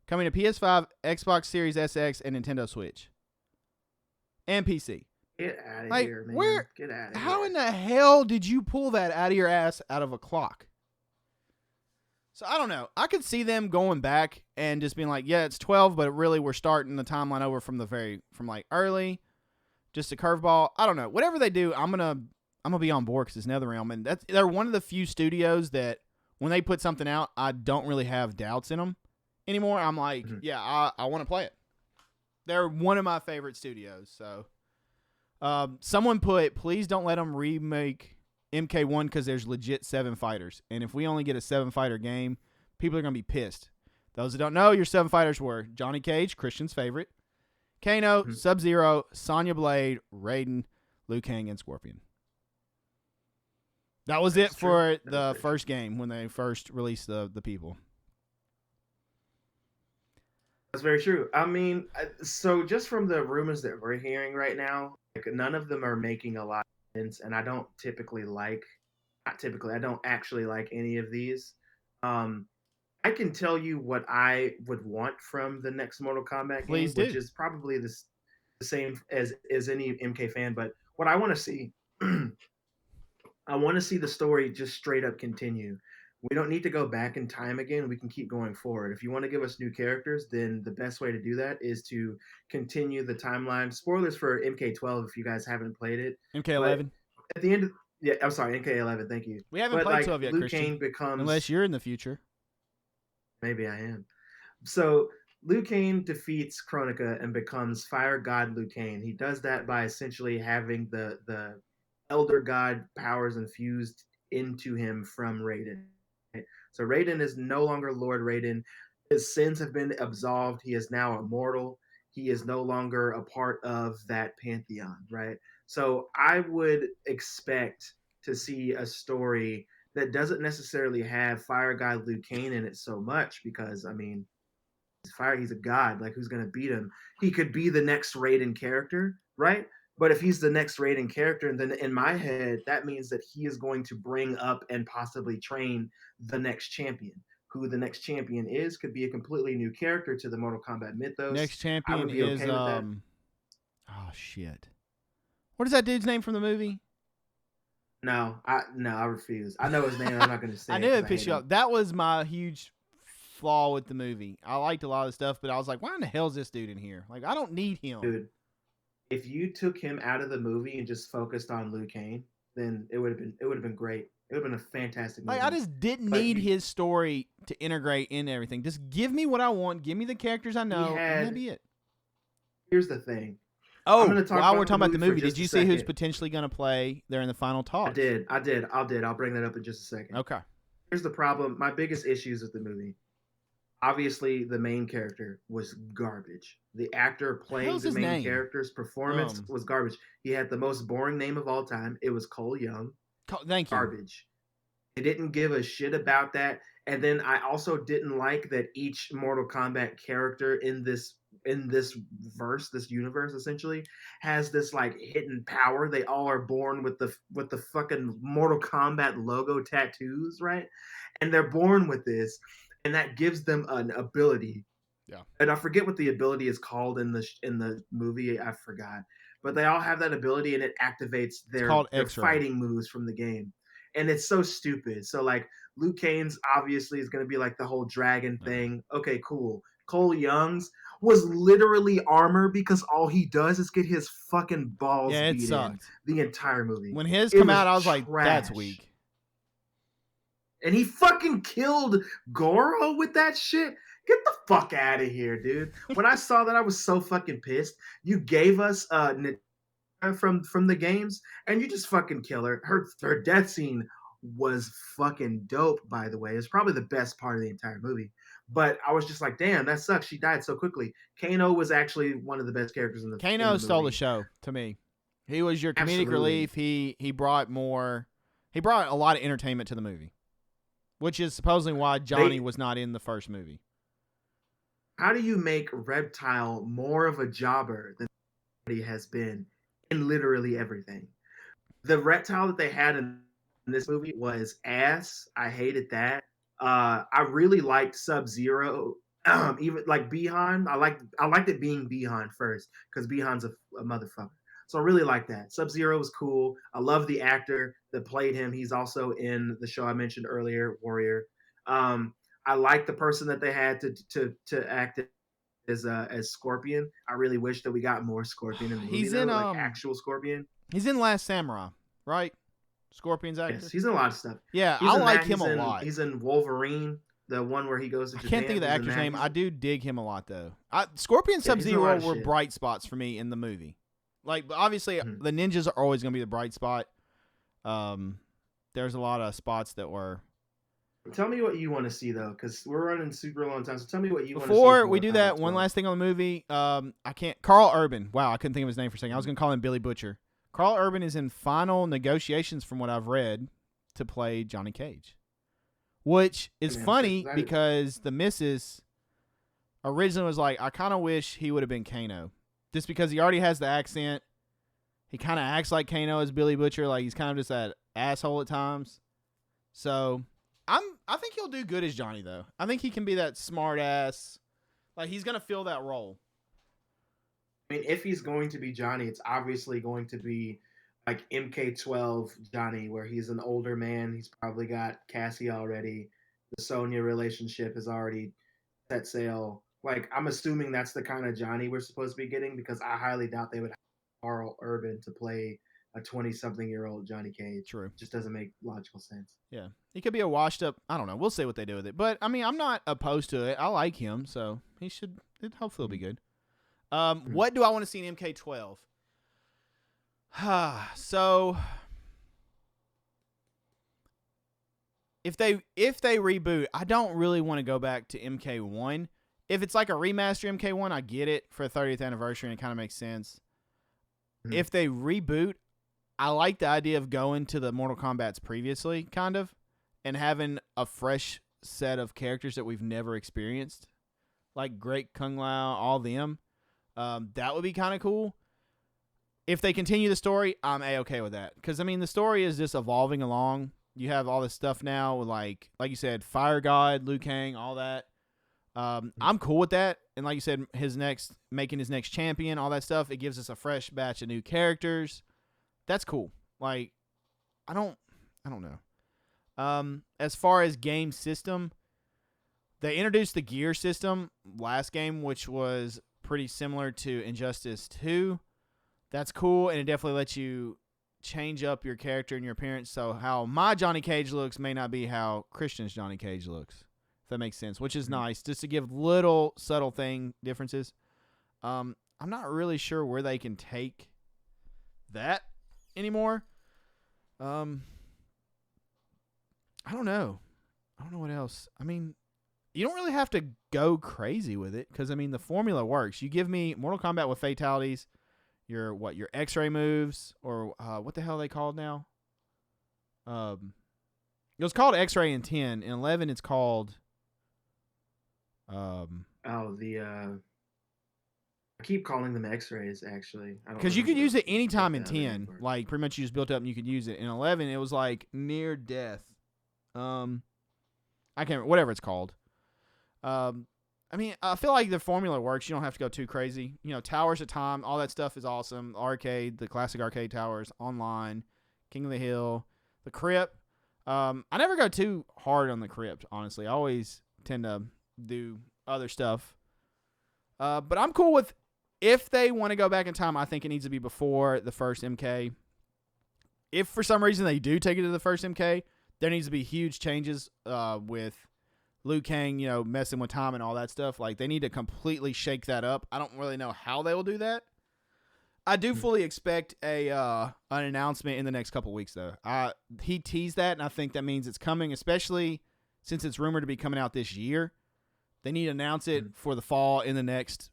coming to PS5, Xbox Series SX, and Nintendo Switch. And PC. Get out of Like, here, man. where, Get out of here. how in the hell did you pull that out of your ass out of a clock? So I don't know. I could see them going back and just being like, yeah, it's 12, but really we're starting the timeline over from like early, just a curveball. I don't know. Whatever they do, I'm gonna be on board because it's NetherRealm, and they're one of the few studios that when they put something out, I don't really have doubts in them anymore. I'm like, yeah, I want to play it. They're one of my favorite studios. So, someone put, please don't let them remake MK1 because there's legit 7 fighters, and if we only get a 7-fighter game, people are gonna be pissed. Those that don't know, your 7 fighters were Johnny Cage, Christian's favorite, Kano, Sub-Zero, Sonya Blade, Raiden, Liu Kang, and Scorpion. That was it for the first game when they first released the people. That's very true. I mean, so just from the rumors that we're hearing right now, like none of them are making a lot of sense, and I don't I don't actually like any of these. I can tell you what I would want from the next Mortal Kombat game, which is probably the same as any MK fan, but what I want to see. I want to see the story just straight up continue. We don't need to go back in time again. We can keep going forward. If you want to give us new characters, then the best way to do that is to continue the timeline. Spoilers for MK12 if you guys haven't played it. MK11. At the end of I'm sorry, MK11. Thank you. We haven't played 12 yet, Liu Christian. Kang becomes, unless you're in the future. Maybe I am. So Liu Kang defeats Kronika and becomes Fire God Liu Kang. He does that by essentially having the Elder God powers infused into him from Raiden. So Raiden is no longer Lord Raiden. His sins have been absolved. He is now immortal. He is no longer a part of that pantheon, right? So I would expect to see a story that doesn't necessarily have Fire God Liu Kang in it so much because, I mean, he's a god. Like, who's going to beat him? He could be the next Raiden character, right? But if he's the next Raiden character, then in my head, that means that he is going to bring up and possibly train the next champion. Who the next champion is could be a completely new character to the Mortal Kombat mythos. Next champion is oh shit. What is that dude's name from the movie? No, I refuse. I know his name. I'm not going to say. I knew it pissed you off. That was my huge flaw with the movie. I liked a lot of stuff, but I was like, why in the hell is this dude in here? Like, I don't need him. Dude, if you took him out of the movie and just focused on Liu Kang, then it would have been great. It would have been a fantastic movie. Like, I just didn't need his story to integrate in everything. Just give me what I want. Give me the characters I know, and that'd be it. Here's the thing. Oh, while we're talking about the movie, did you see who's potentially going to play there in the final talks? I did. I'll bring that up in just a second. Okay. Here's the problem. My biggest issues with the movie. Obviously, the main character was garbage. The actor playing the main character's performance was garbage. He had the most boring name of all time. It was Cole Young. Thank you. Garbage. They didn't give a shit about that. And then I also didn't like that each Mortal Kombat character in this verse, this universe, essentially, has this like hidden power. They all are born with the fucking Mortal Kombat logo tattoos, right? And they're born with this. And that gives them an ability. Yeah. And I forget what the ability is called in the movie. I forgot. But they all have that ability, and it activates their fighting moves from the game. and it's so stupid. So like Luke Kane's obviously is going to be like the whole dragon thing. Okay, cool. Cole Young's was literally armor because all he does is get his fucking balls Yeah, it beat in sucked. the entire movie. When his It come was out, I was like, that's trash. weak. And he fucking killed Goro with that shit. Get the fuck out of here, dude. When I saw that, I was so fucking pissed. You gave us from the games, and you just fucking kill her. Her death scene was fucking dope, by the way. It's probably the best part of the entire movie. But I was just like, damn, that sucks. She died so quickly. Kano was actually one of the best characters in the Kano stole the movie. show to me. He was your comedic Absolutely. relief. He brought a lot of entertainment to the movie, which is supposedly why Johnny was not in the first movie. How do you make Reptile more of a jobber than he has been in literally everything? The Reptile that they had in this movie was ass. I hated that. I really liked Sub-Zero. Even like Behan, I liked it being Behan first because Behan's a motherfucker. So I really like that. Sub-Zero was cool. I love the actor that played him. He's also in the show I mentioned earlier, Warrior. I like the person that they had to act as Scorpion. I really wish that we got more Scorpion in the movie. He's though, in like actual Scorpion. He's in Last Samurai, right? Scorpion's actor. Yes, he's in a lot of stuff. Yeah, He's I in like that. him He's a in, lot. He's in Wolverine, the one where he goes to I Japan. can't think of the He's in actor's that. name. He's I do dig him a lot, though. Scorpion and Yeah, he's in a lot Sub-Zero of were shit. bright spots for me in the movie. Like, obviously, Mhm. the ninjas are always going to be the bright spot. There's a lot of spots that were. Tell me what you want to see though, because we're running super long time. So tell me what you want to see. Before we do that, one last thing on the movie. I can't. Carl Urban. Wow, I couldn't think of his name for a second. I was going to call him Billy Butcher. Carl Urban is in final negotiations, from what I've read, to play Johnny Cage, which is funny because the missus originally was like, I kind of wish he would have been Kano, just because he already has the accent. He kind of acts like Kano as Billy Butcher, like he's kind of just that asshole at times. So I think he'll do good as Johnny, though. I think he can be that smart ass. Like, he's gonna fill that role. I mean, if he's going to be Johnny, it's obviously going to be like MK12 Johnny, where he's an older man. He's probably got Cassie already. The Sonya relationship has already set sail. Like, I'm assuming that's the kind of Johnny we're supposed to be getting, because I highly doubt they would have Carl Urban to play a 20-something-year-old Johnny Cage. True. It just doesn't make logical sense. Yeah. He could be a washed up. I don't know. We'll see what they do with it. But, I mean, I'm not opposed to it. I like him, so hopefully it'll be good. What do I want to see in MK12? So, if they reboot, I don't really want to go back to MK1. If it's like a remaster MK1, I get it for a 30th anniversary, and it kind of makes sense. Mm-hmm. If they reboot, I like the idea of going to the Mortal Kombat's previously, kind of, and having a fresh set of characters that we've never experienced, like Great Kung Lao, all them. That would be kind of cool. If they continue the story, I'm A-okay with that. Because, I mean, the story is just evolving along. You have all this stuff now with, like you said, Fire God, Liu Kang, all that. I'm cool with that. And like you said, making his next champion, all that stuff, it gives us a fresh batch of new characters. That's cool. Like, I don't know. As far as game system, they introduced the gear system last game, which was pretty similar to Injustice 2. That's cool, and it definitely lets you change up your character and your appearance. So how my Johnny Cage looks may not be how Christian's Johnny Cage looks. If that makes sense, which is nice, just to give little subtle differences. I'm not really sure where they can take that anymore. I don't know. I don't know what else. I mean, you don't really have to go crazy with it, because, I mean, the formula works. You give me Mortal Kombat with fatalities, your X-ray moves, or what the hell are they called now? It was called X-ray in 10. In 11, it's called... I keep calling them X-rays, actually. Because you could use it anytime in 10. Like, pretty much you just built up and you could use it. In 11, it was like near death. I can't remember, whatever it's called. I mean, I feel like the formula works. You don't have to go too crazy. You know, Towers of Time, all that stuff is awesome. Arcade, the classic arcade towers, online, King of the Hill, the Crypt. I never go too hard on the crypt, honestly. I always tend to do other stuff. But I'm cool with if they want to go back in time. I think it needs to be before the first MK. If for some reason they do take it to the first MK, there needs to be huge changes with Liu Kang, messing with time and all that stuff. Like, they need to completely shake that up. I don't really know how they will do that. I do fully expect an announcement in the next couple weeks, though. He teased that, and I think that means it's coming, especially since it's rumored to be coming out this year. They need to announce it for the fall in the next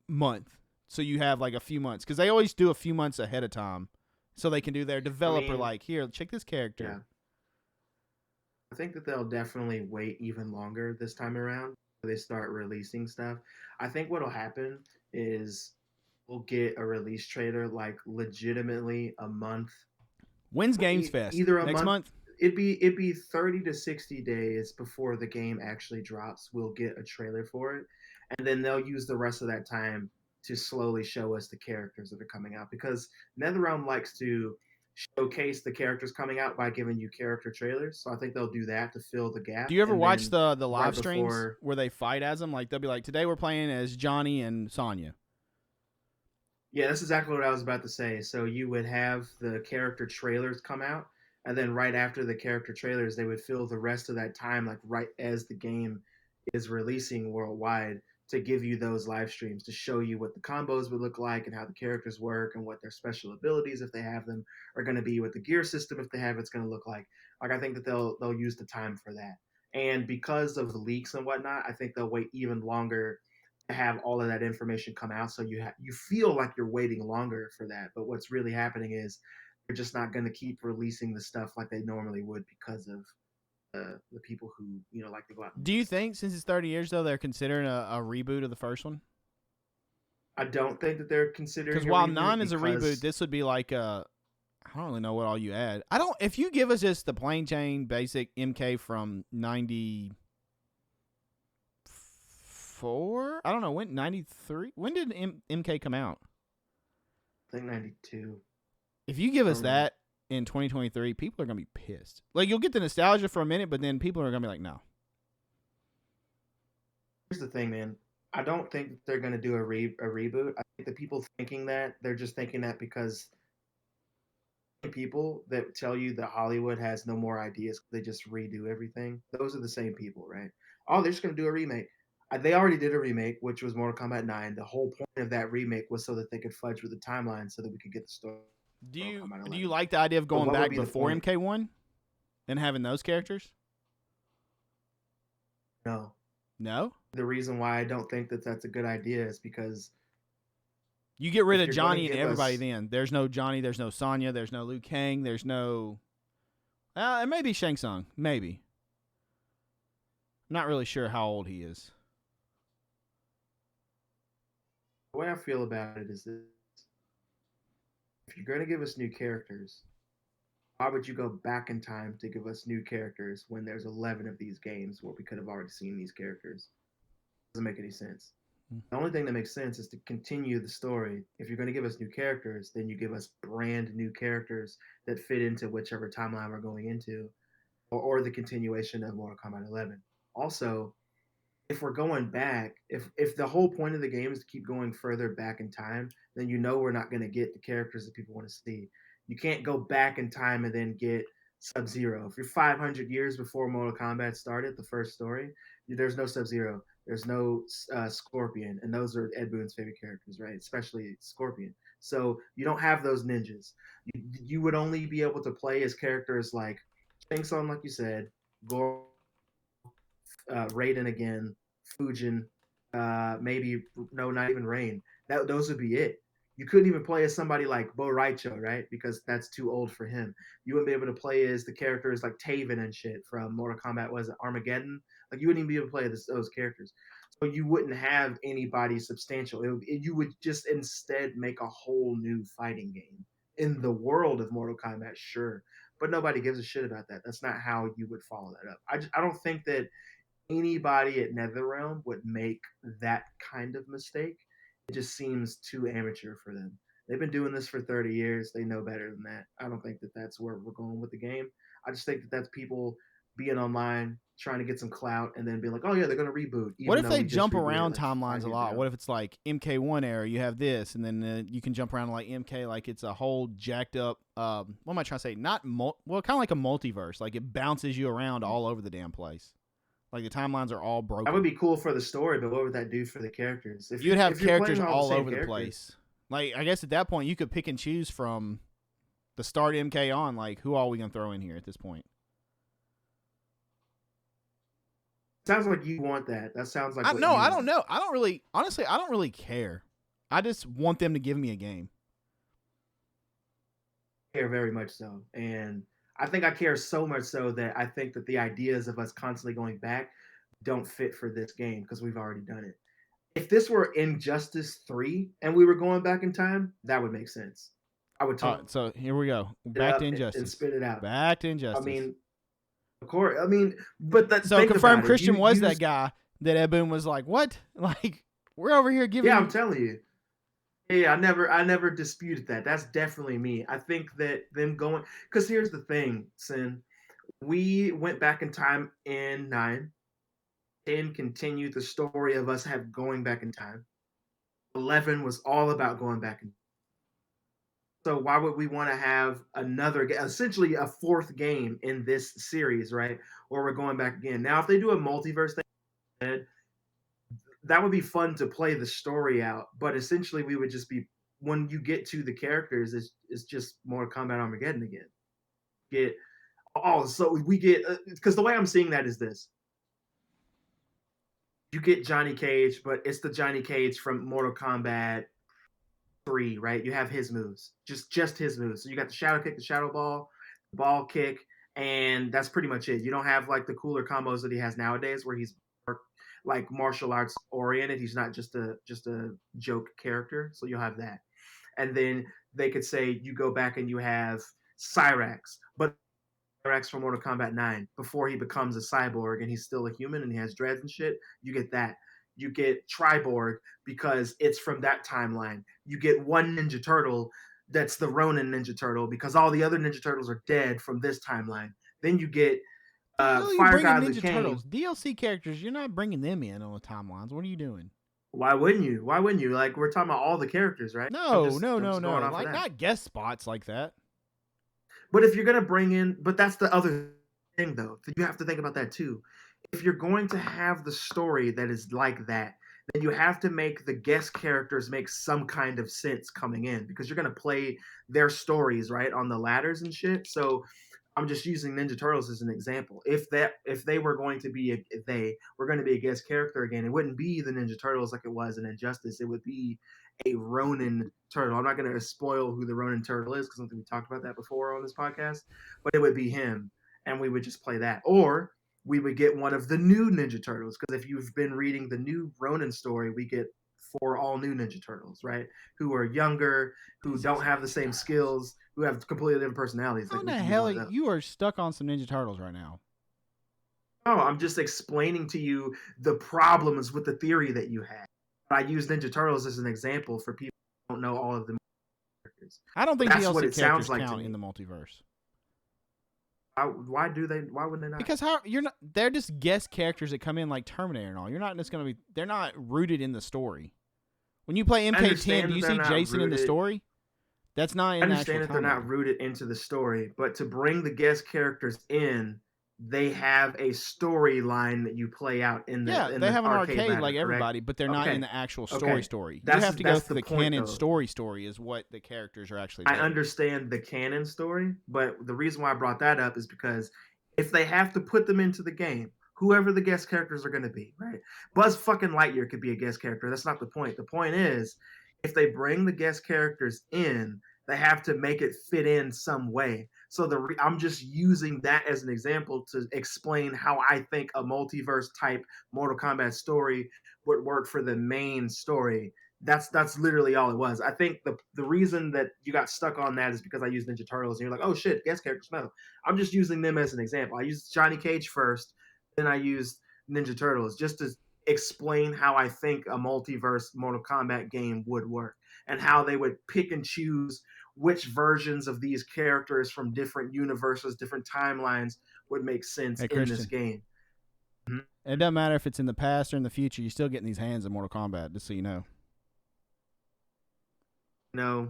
month, so you have like a few months, because they always do a few months ahead of time, so they can do their developer here, check this character. Yeah. I think that they'll definitely wait even longer this time around. They start releasing stuff. I think what'll happen is we'll get a release trailer like legitimately a month. When's Games Fest? Either a next month? It'd be 30 to 60 days before the game actually drops. We'll get a trailer for it, and then they'll use the rest of that time to slowly show us the characters that are coming out, because NetherRealm likes to showcase the characters coming out by giving you character trailers. So I think they'll do that to fill the gap. Do you ever watch the live streams before, where they fight as them? Like, they'll be like, today we're playing as Johnny and Sonya. Yeah, that's exactly what I was about to say. So you would have the character trailers come out, and then right after the character trailers, they would fill the rest of that time, like right as the game is releasing worldwide, to give you those live streams to show you what the combos would look like and how the characters work and what their special abilities, if they have them, are going to be, what the gear system, if they have it's going to look like. Like, I think that they'll use the time for that. And because of the leaks and whatnot, I think they'll wait even longer to have all of that information come out, so you feel like you're waiting longer for that. But what's really happening is they're just not going to keep releasing the stuff like they normally would, because of the people who like to go out. Do you think, since it's 30 years though, they're considering a reboot of the first one? I don't think that they're considering, because while none is a reboot, this would be like I don't really know what all you add. If you give us just the plain Jane basic MK from 94, I don't know, when, 93, when did MK come out? I think 92. If you give us that in 2023, people are gonna be pissed. Like, you'll get the nostalgia for a minute, but then people are gonna be like, no. Here's the thing, man. I don't think they're gonna do a reboot. I think the people thinking that, they're just thinking that because people that tell you that Hollywood has no more ideas, they just redo everything. Those are the same people, right? Oh, they're just gonna do a remake. They already did a remake, which was Mortal Kombat 9. The whole point of that remake was so that they could fudge with the timeline, so that we could get the story. Do you like the idea of going back be before MK1 and having those characters? No. No? The reason why I don't think that that's a good idea is because you get rid of Johnny and everybody then. There's no Johnny, there's no Sonya, there's no Liu Kang, there's no... it may be Shang Tsung. Maybe. I'm not really sure how old he is. The way I feel about it is this. If you're going to give us new characters, why would you go back in time to give us new characters when there's 11 of these games where we could have already seen these characters? Doesn't make any sense. The only thing that makes sense is to continue the story. If you're going to give us new characters, then you give us brand new characters that fit into whichever timeline we're going into, or the continuation of Mortal Kombat 11. Also, if we're going back, if the whole point of the game is to keep going further back in time, then we're not going to get the characters that people want to see. You can't go back in time and then get Sub-Zero. If you're 500 years before Mortal Kombat started, the first story, there's no Sub-Zero. There's no Scorpion, and those are Ed Boon's favorite characters, right? Especially Scorpion. So you don't have those ninjas. You would only be able to play as characters like Shang Tsung, like you said, Goro, Raiden again, Fujin, maybe not even Rain. Those would be it. You couldn't even play as somebody like Bo Raicho, right? Because that's too old for him. You wouldn't be able to play as the characters like Taven and shit from Mortal Kombat. Was it Armageddon? Like, you wouldn't even be able to play those characters. So you wouldn't have anybody substantial. You would just instead make a whole new fighting game in the world of Mortal Kombat, sure, but nobody gives a shit about that. That's not how you would follow that up. I don't think that anybody at NetherRealm would make that kind of mistake. It just seems too amateur for them. They've been doing this for 30 years. They know better than that. I don't think that that's where we're going with the game. I just think that that's people being online trying to get some clout and then be like, oh yeah, they're gonna reboot, What even if though they we just jump rebooted around like timelines 5 a years lot? ago. What if it's like MK1 era, you have this, and then you can jump around to like MK, like it's a whole jacked up, what am I trying to say? Not, well, kind of like a multiverse. Like it bounces you around all over the damn place. Like the timelines are all That would broken. be cool for the story, but what would that do for the characters? You'd have If you're characters playing all the all same over the characters, place. Like, I guess at that point, you could pick and choose from the start MK on, like, who all are we going to throw in here at this point? sounds like you want that. That sounds like what No, you I don't want. know. I don't really, honestly, I don't really care. I just want them to give me a game. I care very much so, and I think I care so much so that I think that the ideas of us constantly going back don't fit for this game because we've already done it. If this were Injustice 3 and we were going back in time, that would make sense. I would All totally right, so here we go. it Back to up and Injustice. spit it out. Back to I Injustice. mean, of course. I mean, but that So think confirmed about it. Christian You was use that guy that Ed Boon was like, what? Like, we're over here giving. yeah, I'm telling you. Yeah, I never disputed that. That's definitely me. I think that them going because here's the thing, Sin. We went back in time in 9, 10 continued the story of us have going back in time. 11 was all about going back in. So why would we want to have another, essentially a fourth game in this series, right? Or we're going back again. Now, if they do a multiverse thing, that would be fun to play the story out. But essentially, we would just be when you get to the characters, it's just Mortal Kombat Armageddon again. Get so we get because the way I'm seeing that is this: you get Johnny Cage, but it's the Johnny Cage from Mortal Kombat 3, right? You have his moves, just his moves. So you got the shadow kick, the shadow ball, the ball kick, and that's pretty much it. You don't have like the cooler combos that he has nowadays, where he's like martial arts oriented. He's not just a joke character. So you'll have that, and then they could say you go back and you have Cyrax, but Cyrax from Mortal Kombat 9 before he becomes a cyborg and he's still a human and he has dreads and shit. You get that. You get Triborg because it's from that timeline. You get one Ninja Turtle that's the Ronin Ninja Turtle because all the other Ninja Turtles are dead from this timeline. Then you get The hell are you Fire bringing God Ninja Lucane. Turtles? DLC characters, you're not bringing them in on the timelines. What are you doing? Why wouldn't you? Why wouldn't you? Like we're talking about all the characters, right? No. I'm just going off Like, of that. not guest spots like that. But if you're gonna bring in, but that's the other thing though. You have to think about that too. If you're going to have the story that is like that, then you have to make the guest characters make some kind of sense coming in because you're gonna play their stories right on the ladders and shit. So I'm just using Ninja Turtles as an example. If they were going to be if they were going to be a guest character again, it wouldn't be the Ninja Turtles like it was in Injustice. It would be a Ronin turtle. I'm not going to spoil who the Ronin turtle is because I think we talked about that before on this podcast, but it would be him, and we would just play that. Or we would get one of the new Ninja Turtles because if you've been reading the new Ronin story, we get 4 all new Ninja Turtles, right? Who are younger, who don't have the same skills, who have completely different personalities. How Like in we the can use hell one of those. you are stuck on some Ninja Turtles right now? No, I'm just explaining to you the problems with the theory that you had. I use Ninja Turtles as an example for people who don't know all of the characters. I don't think That's what DLC it characters sounds like to count me. in the multiverse. Why do they? Why would they not? Because how you're not? They're just guest characters that come in like Terminator and all. You're not just gonna be. They're not rooted in the story. When you play MK10, do you see Jason in the story? That's not in I the understand actual that they're not timeline. rooted into the story, but to bring the guest characters in, they have a storyline that you play out in the Yeah, they have an arcade ladder, like correct? everybody, but they're not in Okay. the actual Okay. story. You That's have to go that's through the the point canon though. story is what the characters are actually I doing. understand the canon story, but the reason why I brought that up is because if they have to put them into the game, whoever the guest characters are going to be, right? Buzz fucking Lightyear could be a guest character. That's not the point. The point is, if they bring the guest characters in, they have to make it fit in some way. So I'm just using that as an example to explain how I think a multiverse type Mortal Kombat story would work for the main story. That's literally all it was. I think the reason that you got stuck on that is because I used Ninja Turtles and you're like, oh shit, guest characters. No, I'm just using them as an example. I used Johnny Cage first, then I used Ninja Turtles just to explain how I think a multiverse Mortal Kombat game would work. and how they would pick and choose which versions of these characters from different universes, different timelines would make sense Hey, in this Christian. game. Mhm. It doesn't matter if it's in the past or in the future. You're still getting these hands in Mortal Kombat, just so you know. No,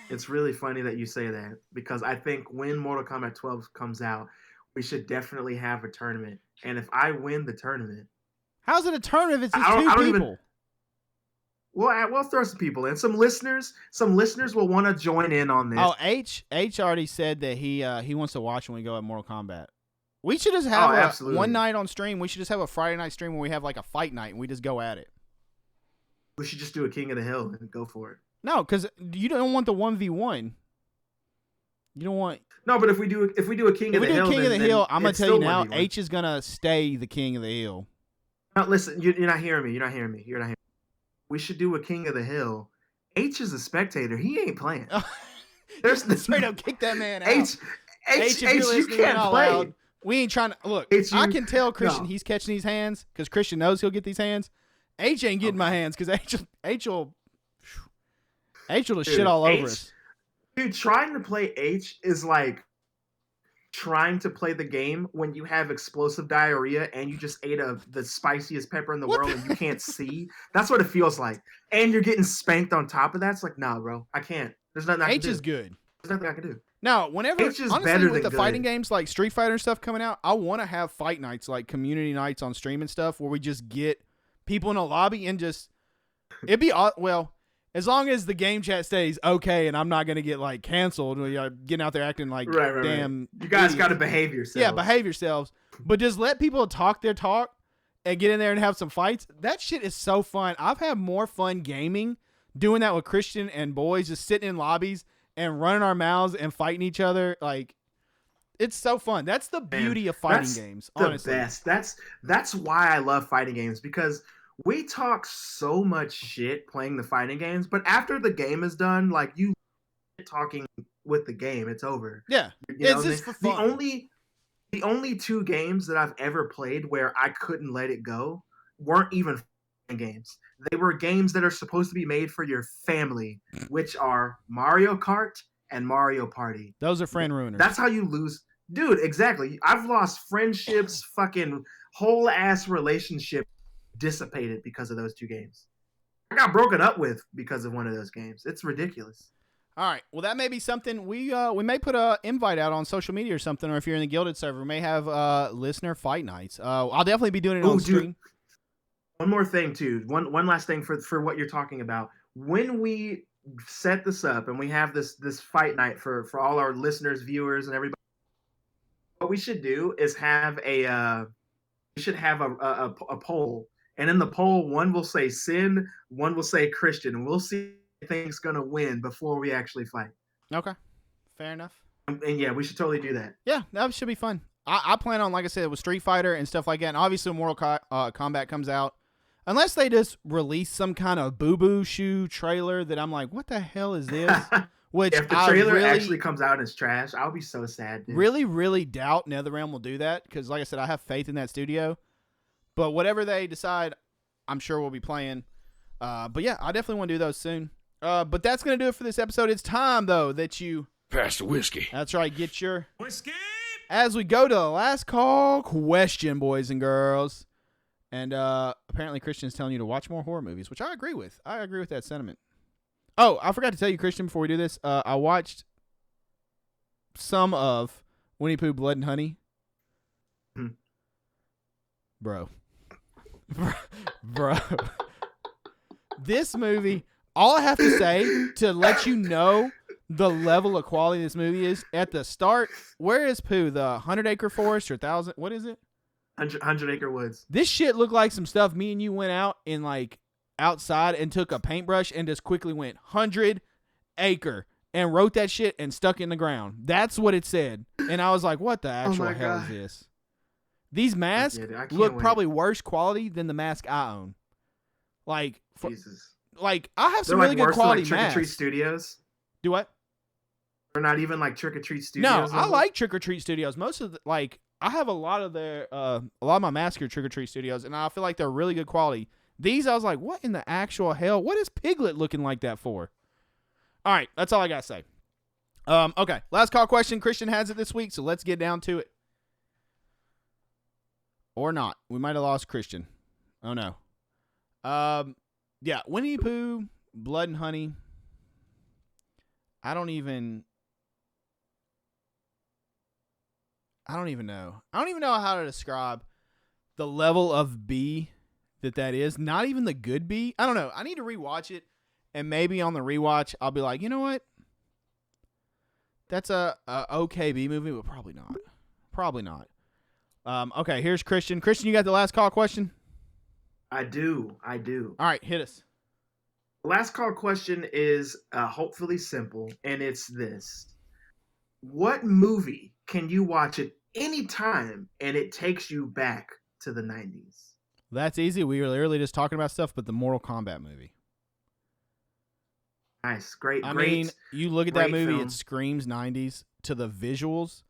it's really funny that you say that because I think when Mortal Kombat 12 comes out, we should definitely have a tournament. And if I win the tournament, How's it a tournament if it's just I two don't people? even. We'll throw some people in. Some listeners will want to join in on this. Oh, H already said that he wants to watch when we go at Mortal Kombat. We should just have absolutely. one night on stream. We should just have a Friday night stream where we have like a fight night and we just go at it. We should just do a King of the Hill and go for it. No, because you don't want the 1v1. You don't want. No, but if we do a King of the Hill, I'm gonna tell you now, H is gonna stay the King of the Hill. No, listen, you're not hearing me. You're not hearing me. We should do a King of the Hill. H is a spectator. He ain't playing. There's straight up kick that man out. H, if you're you can't play. Loud, we ain't trying to look. I can tell Christian he's catching these hands because Christian knows he'll get these hands. H ain't getting my hands because H will just shit all over us. Dude, trying to play H is like trying to play the game when you have explosive diarrhea and you just ate the spiciest pepper in the world and you can't see. That's what it feels like. And you're getting spanked on top of that. It's like, nah, bro, I can't. There's nothing I can do. H is good. There's nothing I can do. Now, whenever, H is honestly, better with than the good. fighting games like Street Fighter and stuff coming out, I want to have fight nights, like community nights on stream and stuff, where we just get people in a lobby and just, it'd be, well, as long as the game chat stays okay and I'm not going to get like canceled or getting out there acting like damn. You guys got to behave yourselves. Yeah, behave yourselves. But just let people talk their talk and get in there and have some fights. That shit is so fun. I've had more fun gaming doing that with Christian and boys, just sitting in lobbies and running our mouths and fighting each other. Like, it's so fun. That's the beauty of fighting games, honestly. The best. That's why I love fighting games, because we talk so much shit playing the fighting games, but after the game is done, like, you talking with the game, it's over. Yeah, it's just for fun. The only two games that I've ever played where I couldn't let it go weren't even games. They were games that are supposed to be made for your family, which are Mario Kart and Mario Party. Those are friend ruiners. That's how you lose. Dude, exactly. I've lost friendships, fucking whole ass relationship dissipated because of those two games. I got broken up with because of one of those games. It's ridiculous. All right. Well, that may be something we may put a invite out on social media or something, or if you're in the Guilded server, we may have listener fight nights. I'll definitely be doing it on stream. Dude. One more thing, too. One last thing for what you're talking about. When we set this up and we have this fight night for all our listeners, viewers, and everybody, what we should do is have a poll. And in the poll, one will say Sin, one will say Christian, and we'll see who think's gonna win before we actually fight. Okay, fair enough. And yeah, we should totally do that. Yeah, that should be fun. I plan on, like I said, with Street Fighter and stuff like that. And obviously, when Mortal Kombat comes out, unless they just release some kind of boo-boo shoe trailer that I'm like, what the hell is this? Which if the trailer actually comes out and it's trash, I'll be so sad. Dude. Really, really doubt NetherRealm will do that because, like I said, I have faith in that studio. But whatever they decide, I'm sure we'll be playing. But yeah, I definitely want to do those soon. But that's going to do it for this episode. It's time, though, that you... Pass the whiskey. That's right. Get your... Whiskey! As we go to the last call question, boys and girls. And apparently Christian's telling you to watch more horror movies, which I agree with. I agree with that sentiment. Oh, I forgot to tell you, Christian, before we do this, I watched some of Winnie Pooh Blood and Honey. Bro. Bro. This movie, all I have to say to let you know the level of quality this movie is, at the start, where is Pooh? The 100 Acre Forest or 1,000? What is it? 100 Acre Woods. This shit looked like some stuff me and you went out in, like, outside and took a paintbrush and just quickly went 100 acre and wrote that shit and stuck it in the ground. That's what it said. And I was like, what the actual hell is this? These masks look probably worse quality than the mask I own. Like, Jesus. Like, I have some They're really good quality masks. Trick or Treat Studios? Do what? They're not even like Trick or Treat Studios? No, I like Trick or Treat Studios. Most of the, like, I have a lot of their, a lot of my masks are Trick or Treat Studios, and I feel like they're really good quality. These, I was like, what in the actual hell? What is Piglet looking like that for? All right, that's all I got to say. Okay, last call question. Christian has it this week, so let's get down to it. Or not. We might have lost Christian. Oh, no. Yeah, Winnie the Pooh, Blood and Honey. I don't even know. I don't even know how to describe the level of B that is. Not even the good B. I don't know. I need to rewatch it, and maybe on the rewatch, I'll be like, you know what? That's a okay B movie, but probably not. Probably not. Okay, here's Christian. Christian, you got the last call question? I do. All right, hit us. The last call question is hopefully simple, and it's this. What movie can you watch at any time and it takes you back to the 90s? That's easy. We were literally just talking about stuff, but the Mortal Kombat movie. Nice. Great. I mean, you look at that movie, film. it screams 90s to the visuals.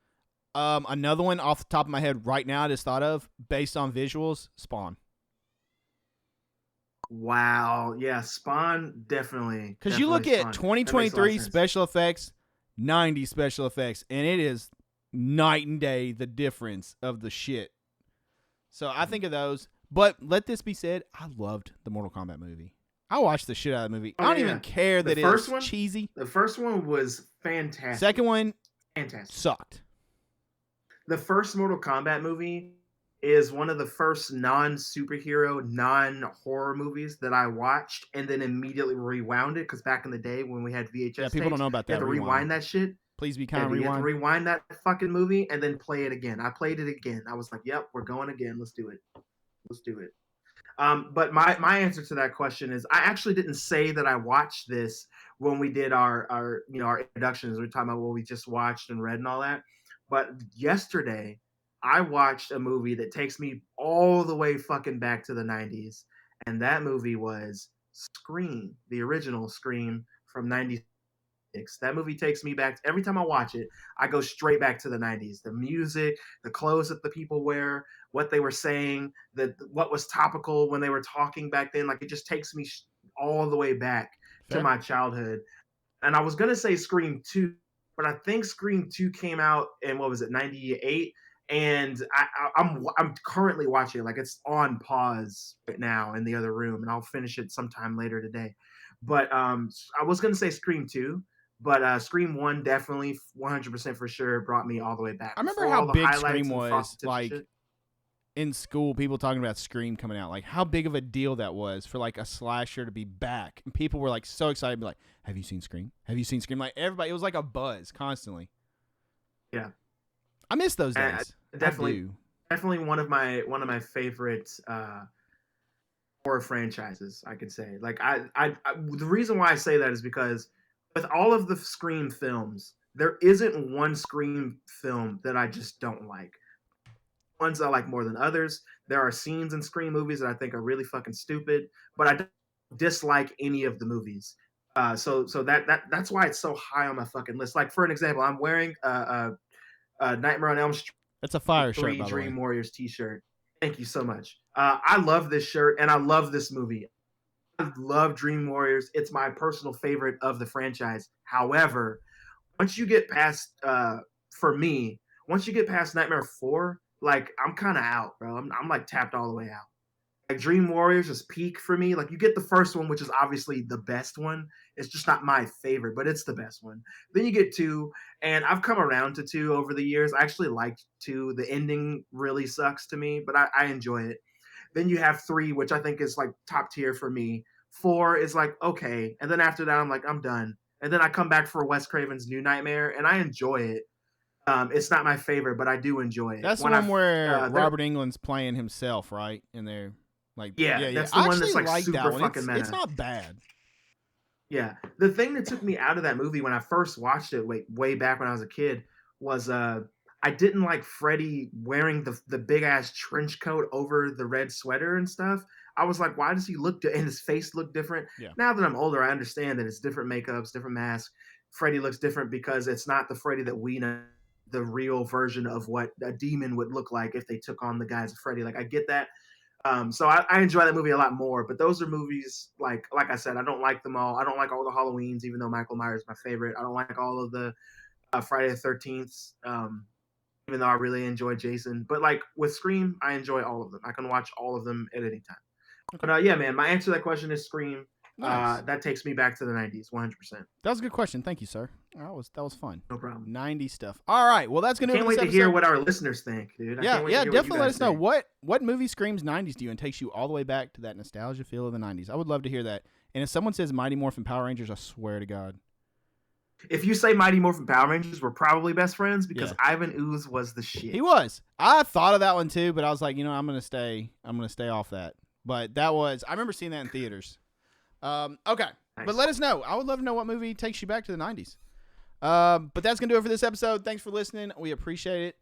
Another one off the top of my head right now I just thought of, based on visuals, Spawn. Wow. Yeah, Spawn, definitely. Because you look at 2023 special effects, 90 special effects, and it is night and day the difference of the shit. So I think of those. But let this be said, I loved the Mortal Kombat movie. I watched the shit out of the movie. I don't even care that it's cheesy. The first one was fantastic. Second one, fantastic. Sucked. The first Mortal Kombat movie is one of the first non-superhero, non-horror movies that I watched and then immediately rewound it, because back in the day when we had VHS yeah, people don't know about that. You had to rewind that shit. Please be kind. You had to rewind that fucking movie and then play it again. I played it again. I was like, yep, we're going again. Let's do it. But my answer to that question is, I actually didn't say that I watched this when we did our introductions. We're talking about what we just watched and read and all that. But yesterday, I watched a movie that takes me all the way fucking back to the 90s. And that movie was Scream, the original Scream from 96. That movie takes me back. Every time I watch it, I go straight back to the 90s. The music, the clothes that the people wear, what they were saying, what was topical when they were talking back then. Like, it just takes me all the way back to my childhood. And I was going to say Scream 2, but I think Scream 2 came out in, what was it, 98? And I'm currently watching it. Like, it's on pause right now in the other room, and I'll finish it sometime later today. But I was going to say Scream 2, but Scream 1 definitely 100% for sure brought me all the way back. I remember how big Scream was, like, in school, people talking about Scream coming out, like how big of a deal that was for like a slasher to be back. And people were like so excited to be like, have you seen Scream? Have you seen Scream? Like, everybody, it was like a buzz constantly. Yeah. I miss those days. Definitely one of my favorite horror franchises, I could say. Like, I the reason why I say that is because with all of the Scream films, there isn't one Scream film that I just don't like. Ones I like more than others. There are scenes in Scream movies that I think are really fucking stupid, but I don't dislike any of the movies. So that's why it's so high on my fucking list. Like, for an example, I'm wearing a Nightmare on Elm Street. That's a fire shirt, by the way. Dream Warriors t-shirt. Thank you so much. I love this shirt and I love this movie. I love Dream Warriors. It's my personal favorite of the franchise. However, once you get past, for me, once you get past Nightmare 4, like, I'm kind of out, bro. I'm like tapped all the way out. Like, Dream Warriors is peak for me. Like, you get the first one, which is obviously the best one. It's just not my favorite, but it's the best one. Then you get 2, and I've come around to 2 over the years. I actually liked 2. The ending really sucks to me, but I enjoy it. Then you have 3, which I think is like top tier for me. 4 is like, okay. And then after that, I'm like, I'm done. And then I come back for Wes Craven's New Nightmare, and I enjoy it. It's not my favorite, but I do enjoy it. That's the one where Robert Englund's playing himself, right? In there. Like, yeah. That's the one that's like super fucking meta. It's not bad. Yeah. The thing that took me out of that movie when I first watched it way back when I was a kid was I didn't like Freddy wearing the big ass trench coat over the red sweater and stuff. I was like, why does he look and his face look different? Yeah. Now that I'm older, I understand that it's different makeups, different masks. Freddy looks different because it's not the Freddy that we know, the real version of what a demon would look like if they took on the guise of Freddy. Like, I get that. So I enjoy that movie a lot more. But those are movies like I said, I don't like them all. I don't like all the Halloweens, even though Michael Myers is my favorite. I don't like all of the Friday the 13th. Even though I really enjoy Jason, but like with Scream, I enjoy all of them. I can watch all of them at any time. Okay. But yeah, man, my answer to that question is Scream. Nice. That takes me back to the 90s, 100%. That was a good question. Thank you, sir. That was fun. No problem. 90s stuff. All right. Well, that's going to Can't wait to hear what our listeners think, dude. Yeah, definitely let us know. Think. What movie screams 90s to you and takes you all the way back to that nostalgia feel of the 90s? I would love to hear that. And if someone says Mighty Morphin Power Rangers, I swear to God. If you say Mighty Morphin Power Rangers, we're probably best friends because Ivan Ooze was the shit. He was. I thought of that one too, but I was like, I'm gonna stay off that. But I remember seeing that in theaters. Okay. Nice. But let us know. I would love to know what movie takes you back to the 90s. But that's going to do it for this episode. Thanks for listening. We appreciate it.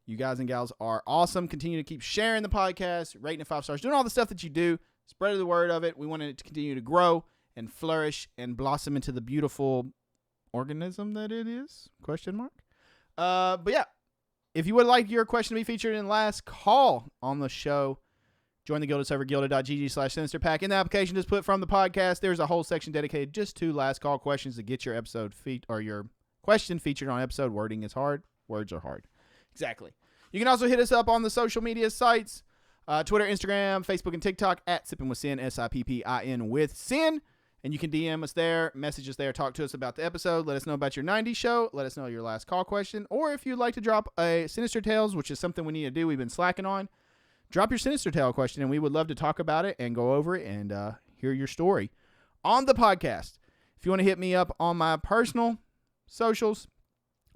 You guys and gals are awesome. Continue to keep sharing the podcast, rating it 5 stars, doing all the stuff that you do. Spread the word of it. We want it to continue to grow and flourish and blossom into the beautiful organism that it is? ? But yeah, if you would like your question to be featured in last call on the show, join the Gilded server, gilded.gg/Sinister pack. In the application, just put from the podcast. There's a whole section dedicated just to last call questions to get your episode or your question featured on episode. Wording is hard. Words are hard. Exactly. You can also hit us up on the social media sites, Twitter, Instagram, Facebook, and TikTok at Sippin With Sin, SIPPIN with Sin. And you can DM us there, message us there, talk to us about the episode. Let us know about your 90s show. Let us know your last call question. Or if you'd like to drop a Sinister Tales, which is something we need to do, we've been slacking on, drop your Sinister Tale question, and we would love to talk about it and go over it and hear your story on the podcast. If you want to hit me up on my personal socials,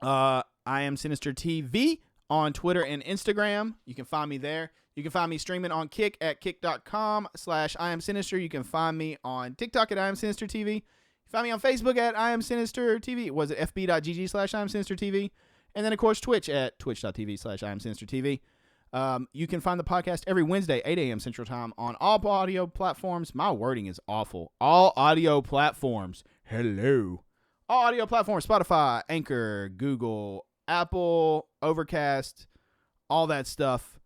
IamSinister TV on Twitter and Instagram. You can find me there. You can find me streaming on Kick at kick.com/IamSinister. You can find me on TikTok at IamSinister TV. Find me on Facebook at IamSinister TV. Was it fb.gg/IamSinister TV? And then, of course, Twitch at twitch.tv/IamSinister TV. You can find the podcast every Wednesday, 8 a.m. Central Time on all audio platforms. My wording is awful. All audio platforms. Hello. All audio platforms. Spotify, Anchor, Google, Apple, Overcast, all that stuff.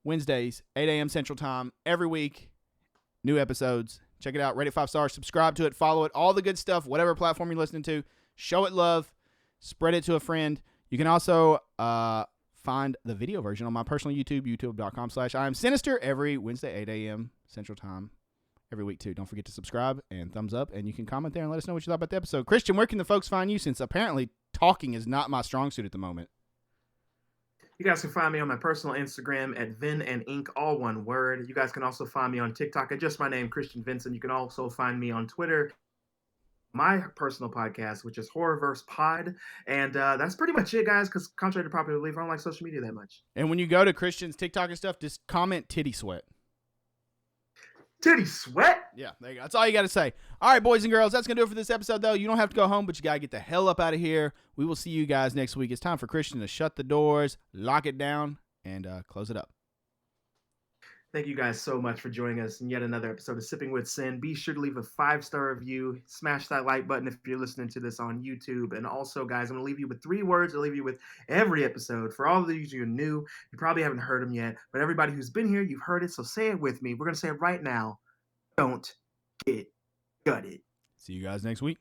Wednesdays, 8 a.m. Central Time, every week. New episodes. Check it out. Rate it 5 stars. Subscribe to it. Follow it. All the good stuff. Whatever platform you're listening to. Show it love. Spread it to a friend. You can also find the video version on my personal YouTube, youtube.com/IamSinister, every Wednesday, 8 a.m. Central Time, every week, too. Don't forget to subscribe and thumbs up, and you can comment there and let us know what you thought about the episode. Christian, where can the folks find you, since apparently talking is not my strong suit at the moment? You guys can find me on my personal Instagram at Vin and Ink, all one word. You guys can also find me on TikTok at just my name, Christian Vincent. You can also find me on Twitter, my personal podcast, which is Horrorverse Pod. And that's pretty much it, guys, because contrary to popular belief, I don't like social media that much. And when you go to Christian's TikTok and stuff, just comment titty sweat. Titty sweat? Yeah, there you go. That's all you got to say. All right, boys and girls, that's going to do it for this episode, though. You don't have to go home, but you got to get the hell up out of here. We will see you guys next week. It's time for Christian to shut the doors, lock it down, and close it up. Thank you guys so much for joining us in yet another episode of Sipping With Sin. Be sure to leave a 5-star review. Smash that like button if you're listening to this on YouTube. And also, guys, I'm going to leave you with 3 words. I'll leave you with every episode. For all of you who are new, you probably haven't heard them yet. But everybody who's been here, you've heard it. So say it with me. We're going to say it right now. Don't get gutted. See you guys next week.